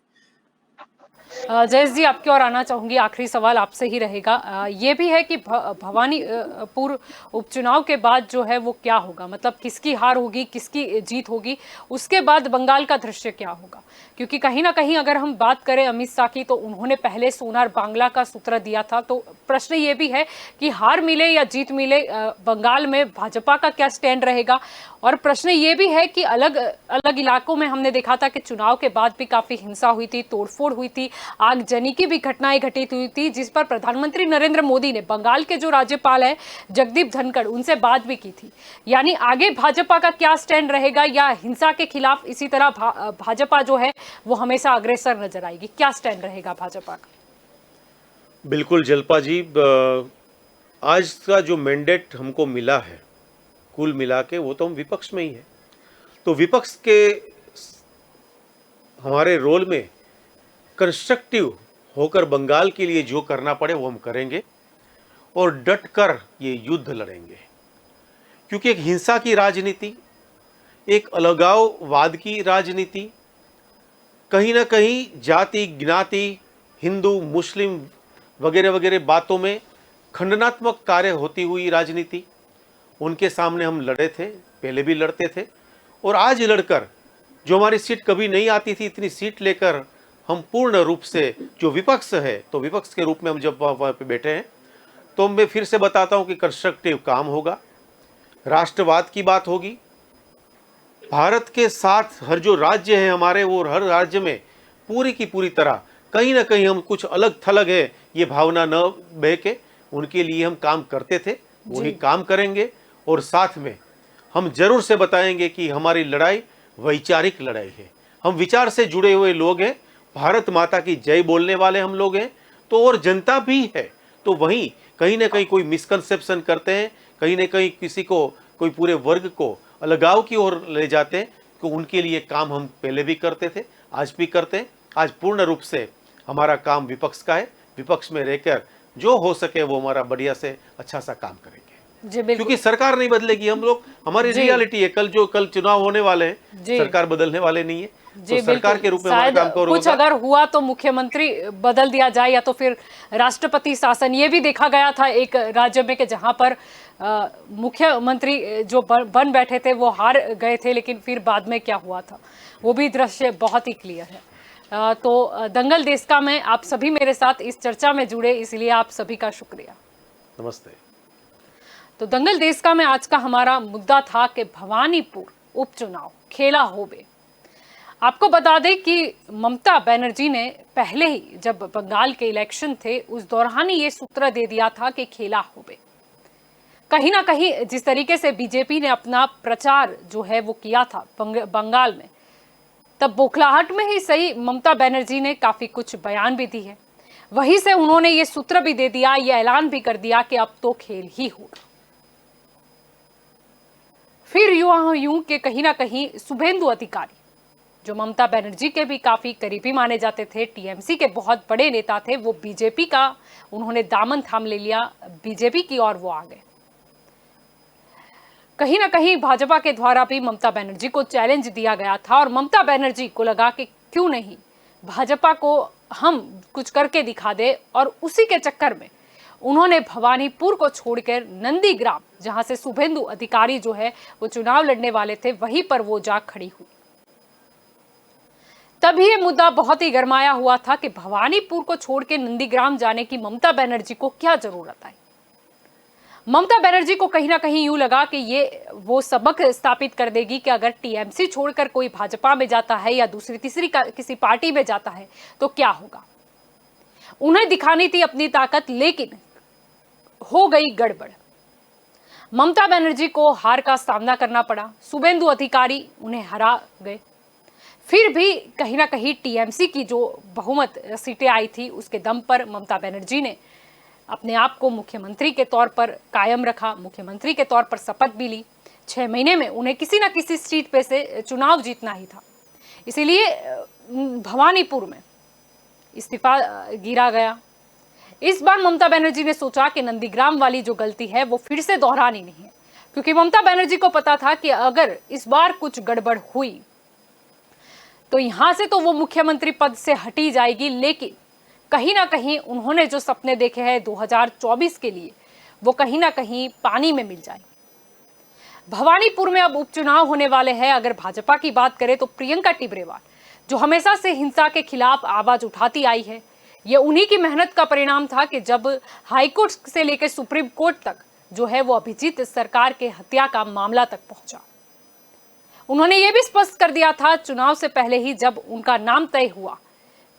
जयेश जी, आपकी ओर आना चाहूंगी, आखिरी सवाल आपसे ही रहेगा। ये भी है कि भवानीपुर उपचुनाव के बाद जो है वो क्या होगा, मतलब किसकी हार होगी, किसकी जीत होगी, उसके बाद बंगाल का दृश्य क्या होगा? क्योंकि कहीं ना कहीं अगर हम बात करें अमित शाह की, तो उन्होंने पहले सोनार बांग्ला का सूत्र दिया था, तो प्रश्न ये भी है कि हार मिले या जीत मिले, बंगाल में भाजपा का क्या स्टैंड रहेगा? और प्रश्न ये भी है कि अलग अलग इलाकों में हमने देखा था कि चुनाव के बाद भी काफी हिंसा हुई थी, तोड़फोड़ हुई थी, आगजनी की भी घटनाएं घटित हुई थी, जिस पर प्रधानमंत्री नरेंद्र मोदी ने बंगाल के जो राज्यपाल है जगदीप धनखड़, उनसे बात भी की थी। यानी आगे भाजपा का क्या स्टैंड रहेगा, या हिंसा के खिलाफ इसी तरह भाजपा जो है वो हमेशा अग्रेसर नजर आएगी? क्या स्टैंड रहेगा भाजपा का? बिल्कुल जल्पा जी, आज का जो मैंडेट हमको मिला है कुल मिला के, वो तो हम विपक्ष में ही है, तो विपक्ष के हमारे रोल में कंस्ट्रक्टिव होकर बंगाल के लिए जो करना पड़े वो हम करेंगे, और डट कर ये युद्ध लड़ेंगे। क्योंकि एक हिंसा की राजनीति, एक अलगाववाद की राजनीति, कहीं ना कहीं जाति ज्ञाति, हिंदू मुस्लिम वगैरह वगैरह बातों में खंडनात्मक कार्य होती हुई राजनीति, उनके सामने हम लड़े थे, पहले भी लड़ते थे, और आज लड़कर जो हमारी सीट कभी नहीं आती थी, इतनी सीट लेकर हम पूर्ण रूप से जो विपक्ष है, तो विपक्ष के रूप में हम जब वहाँ पे बैठे हैं, तो मैं फिर से बताता हूँ कि कंस्ट्रक्टिव काम होगा, राष्ट्रवाद की बात होगी, भारत के साथ हर जो राज्य है हमारे, वो हर राज्य में पूरी की पूरी तरह कहीं ना कहीं हम कुछ अलग थलग है ये भावना न बह के, उनके लिए हम काम करते थे, वही काम करेंगे। और साथ में हम जरूर से बताएंगे कि हमारी लड़ाई वैचारिक लड़ाई है, हम विचार से जुड़े हुए लोग हैं, भारत माता की जय बोलने वाले हम लोग हैं, तो और जनता भी है। तो वहीं कहीं ना कहीं कोई मिसकंसेप्शन करते हैं, कहीं ना कहीं किसी को, कोई पूरे वर्ग को अलगाव की ओर ले जाते हैं, तो उनके लिए काम हम पहले भी करते थे, आज भी करते हैं। आज पूर्ण रूप से हमारा काम विपक्ष का है, विपक्ष में रहकर जो हो सके वो हमारा बढ़िया से अच्छा सा काम करेंगे, क्योंकि सरकार नहीं बदलेगी, हम लोग, हमारी रियलिटी है, कल चुनाव होने वाले हैं, सरकार बदलने वाले नहीं है, तो सरकार के रूप में हमारा काम करो। कुछ अगर हुआ तो मुख्यमंत्री बदल दिया जाए, या तो फिर राष्ट्रपति शासन। ये भी देखा गया था एक राज्य में कि जहां पर मुख्यमंत्री जो बन बैठे थे वो हार गए थे, लेकिन फिर बाद में क्या हुआ था वो भी दृश्य बहुत ही क्लियर है। तो दंगल देश का में आप सभी मेरे साथ इस चर्चा में जुड़े, इसलिए आप सभी का शुक्रिया। नमस्ते। तो दंगल देश का में आज का हमारा मुद्दा था कि भवानीपुर उपचुनाव खेला होबे। आपको बता दें कि ममता बनर्जी ने पहले ही जब बंगाल के इलेक्शन थे उस दौरान ही ये सूत्र दे दिया था कि खेला होबे। कहीं ना कहीं जिस तरीके से बीजेपी ने अपना प्रचार जो है वो किया था बंगाल में, तब बौखलाहट में ही सही ममता बनर्जी ने काफी कुछ बयान भी दी है। वहीं से उन्होंने ये सूत्र भी दे दिया, ये ऐलान भी कर दिया कि अब तो खेल ही होगा। फिर यूं कि कहीं ना कहीं शुभेंदु अधिकारी, जो ममता बनर्जी के भी काफी करीबी माने जाते थे, टीएमसी के बहुत बड़े नेता थे, वो बीजेपी का उन्होंने दामन थाम ले लिया, बीजेपी की ओर वो आ गए। कहीं ना कहीं भाजपा के द्वारा भी ममता बनर्जी को चैलेंज दिया गया था और ममता बनर्जी को लगा कि क्यों नहीं भाजपा को हम कुछ करके दिखा दे, और उसी के चक्कर में उन्होंने भवानीपुर को छोड़कर नंदीग्राम, जहां से शुभेंदु अधिकारी जो है वो चुनाव लड़ने वाले थे, वहीं पर वो जा खड़ी हुई। तभी ये मुद्दा बहुत ही गरमाया हुआ था कि भवानीपुर को छोड़ के नंदीग्राम जाने की ममता बनर्जी को क्या जरूरत आई। ममता बनर्जी को कहीं ना कहीं यूं लगा कि ये वो सबक स्थापित कर देगी कि अगर टीएमसी छोड़कर कोई भाजपा में जाता है या दूसरी तीसरी किसी पार्टी में जाता है तो क्या होगा। उन्हें दिखानी थी अपनी ताकत, लेकिन हो गई गड़बड़। ममता बनर्जी को हार का सामना करना पड़ा, शुभेंदु अधिकारी उन्हें हरा गए। फिर भी कहीं ना कहीं टीएमसी की जो बहुमत सीटें आई थी उसके दम पर ममता बनर्जी ने अपने आप को मुख्यमंत्री के तौर पर कायम रखा, मुख्यमंत्री के तौर पर शपथ भी ली। 6 महीने में उन्हें किसी न किसी सीट पे से चुनाव जीतना ही था, इसीलिए भवानीपुर में इस्तीफा गिरा गया। इस बार ममता बनर्जी ने सोचा कि नंदीग्राम वाली जो गलती है वो फिर से दोहरानी नहीं है, क्योंकि ममता बनर्जी को पता था कि अगर इस बार कुछ गड़बड़ हुई तो यहां से तो वो मुख्यमंत्री पद से हटी जाएगी, लेकिन कहीं ना कहीं उन्होंने जो सपने देखे हैं 2024 के लिए वो कहीं ना कहीं पानी में मिल जाएंगे। भवानीपुर में अब उपचुनाव होने वाले हैं। अगर भाजपा की बात करें तो प्रियंका टिब्रेवाल, जो हमेशा से हिंसा के खिलाफ आवाज उठाती आई है, ये उन्हीं की मेहनत का परिणाम था कि जब हाईकोर्ट से लेकर सुप्रीम कोर्ट तक जो है वो अभिजीत सरकार के हत्या का मामला तक पहुंचा। उन्होंने ये भी स्पष्ट कर दिया था चुनाव से पहले ही, जब उनका नाम तय हुआ,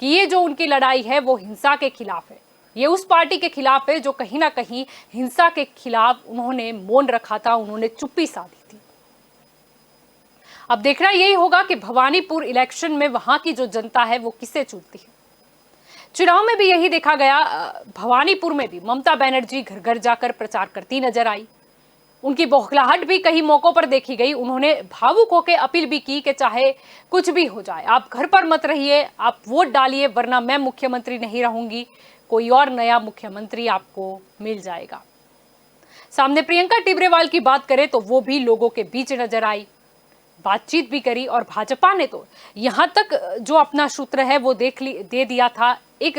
कि ये जो उनकी लड़ाई है वो हिंसा के खिलाफ है, ये उस पार्टी के खिलाफ है जो कहीं ना कहीं हिंसा के खिलाफ उन्होंने मौन रखा था, उन्होंने चुप्पी साधी थी। अब देखना यही होगा कि भवानीपुर इलेक्शन में वहां की जो जनता है वो किसे चुनती है। चुनाव में भी यही देखा गया। भवानीपुर में भी ममता बनर्जी घर घर जाकर प्रचार करती नजर आई। उनकी बौखलाहट भी कई मौकों पर देखी गई। उन्होंने भावुक होकर अपील भी की कि चाहे कुछ भी हो जाए, आप घर पर मत रहिए, आप वोट डालिए, वरना मैं मुख्यमंत्री नहीं रहूंगी, कोई और नया मुख्यमंत्री आपको मिल जाएगा। सामने प्रियंका टिब्रेवाल की बात करें तो वो भी लोगों के बीच नजर आई, बातचीत भी करी, और भाजपा ने तो यहां तक जो अपना सूत्र है वो दे दिया था। एक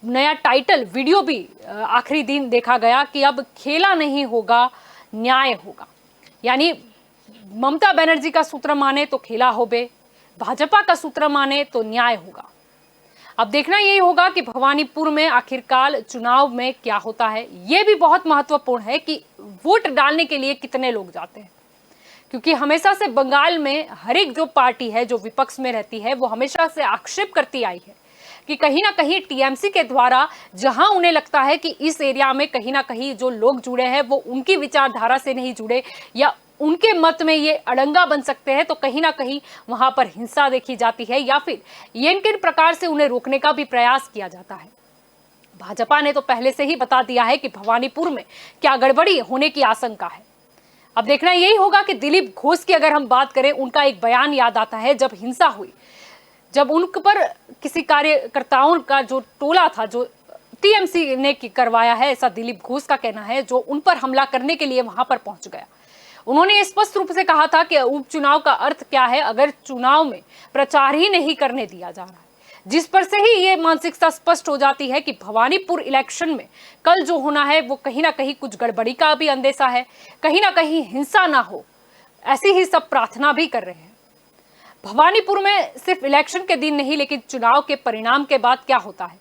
नया टाइटल वीडियो भी आखिरी दिन देखा गया कि अब खेला नहीं होगा, न्याय होगा। यानी ममता बनर्जी का सूत्र माने तो खेला होबे, भाजपा का सूत्र माने तो न्याय होगा। अब देखना यही होगा कि भवानीपुर में आखिरकार चुनाव में क्या होता है। यह भी बहुत महत्वपूर्ण है कि वोट डालने के लिए कितने लोग जाते हैं, क्योंकि हमेशा से बंगाल में हर एक जो पार्टी है जो विपक्ष में रहती है वो हमेशा से आक्षेप करती आई है कि कहीं ना कहीं टीएमसी के द्वारा जहां उन्हें लगता है कि इस एरिया में कहीं ना कहीं जो लोग जुड़े हैं वो उनकी विचारधारा से नहीं जुड़े या उनके मत में ये अड़ंगा बन सकते हैं, तो कहीं ना कहीं वहां पर हिंसा देखी जाती है या फिर ये किन प्रकार से उन्हें रोकने का भी प्रयास किया जाता है। भाजपा ने तो पहले से ही बता दिया है कि भवानीपुर में क्या गड़बड़ी होने की आशंका है। अब देखना यही होगा कि दिलीप घोष की अगर हम बात करें, उनका एक बयान याद आता है जब हिंसा हुई, जब उन पर किसी कार्यकर्ताओं का जो टोला था जो टीएमसी ने करवाया है, ऐसा दिलीप घोष का कहना है, जो उन पर हमला करने के लिए वहां पर पहुंच गया। उन्होंने स्पष्ट रूप से कहा था कि उपचुनाव का अर्थ क्या है अगर चुनाव में प्रचार ही नहीं करने दिया जा रहा है, जिस पर से ही ये मानसिकता स्पष्ट हो जाती है कि भवानीपुर इलेक्शन में कल जो होना है वो कहीं ना कहीं कुछ गड़बड़ी का भी अंदेशा है, कहीं ना कहीं हिंसा ना हो, ऐसी ही सब प्रार्थना भी कर रहे हैं। भवानीपुर में सिर्फ इलेक्शन के दिन नहीं, लेकिन चुनाव के परिणाम के बाद क्या होता है,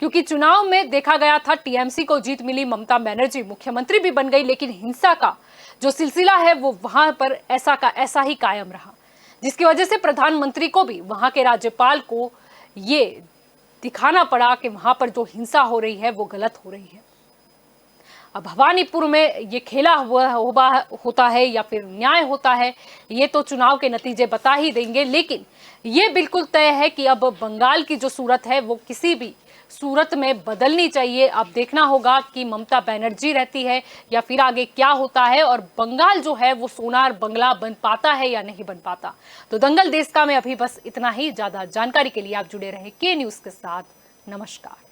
क्योंकि चुनाव में देखा गया था टीएमसी को जीत मिली, ममता बनर्जी मुख्यमंत्री भी बन गई, लेकिन हिंसा का जो सिलसिला है वो वहां पर ऐसा का ऐसा ही कायम रहा, जिसकी वजह से प्रधानमंत्री को भी वहां के राज्यपाल को ये दिखाना पड़ा कि वहां पर जो हिंसा हो रही है वो गलत हो रही है। भवानीपुर में ये खेला हुआ होता है या फिर न्याय होता है, ये तो चुनाव के नतीजे बता ही देंगे। लेकिन ये बिल्कुल तय है कि अब बंगाल की जो सूरत है वो किसी भी सूरत में बदलनी चाहिए। अब देखना होगा कि ममता बनर्जी रहती है या फिर आगे क्या होता है, और बंगाल जो है वो सोनार बंगला बन पाता है या नहीं बन पाता। तो दंगल देश का में अभी बस इतना ही। ज्यादा जानकारी के लिए आप जुड़े रहे के न्यूज के साथ। नमस्कार।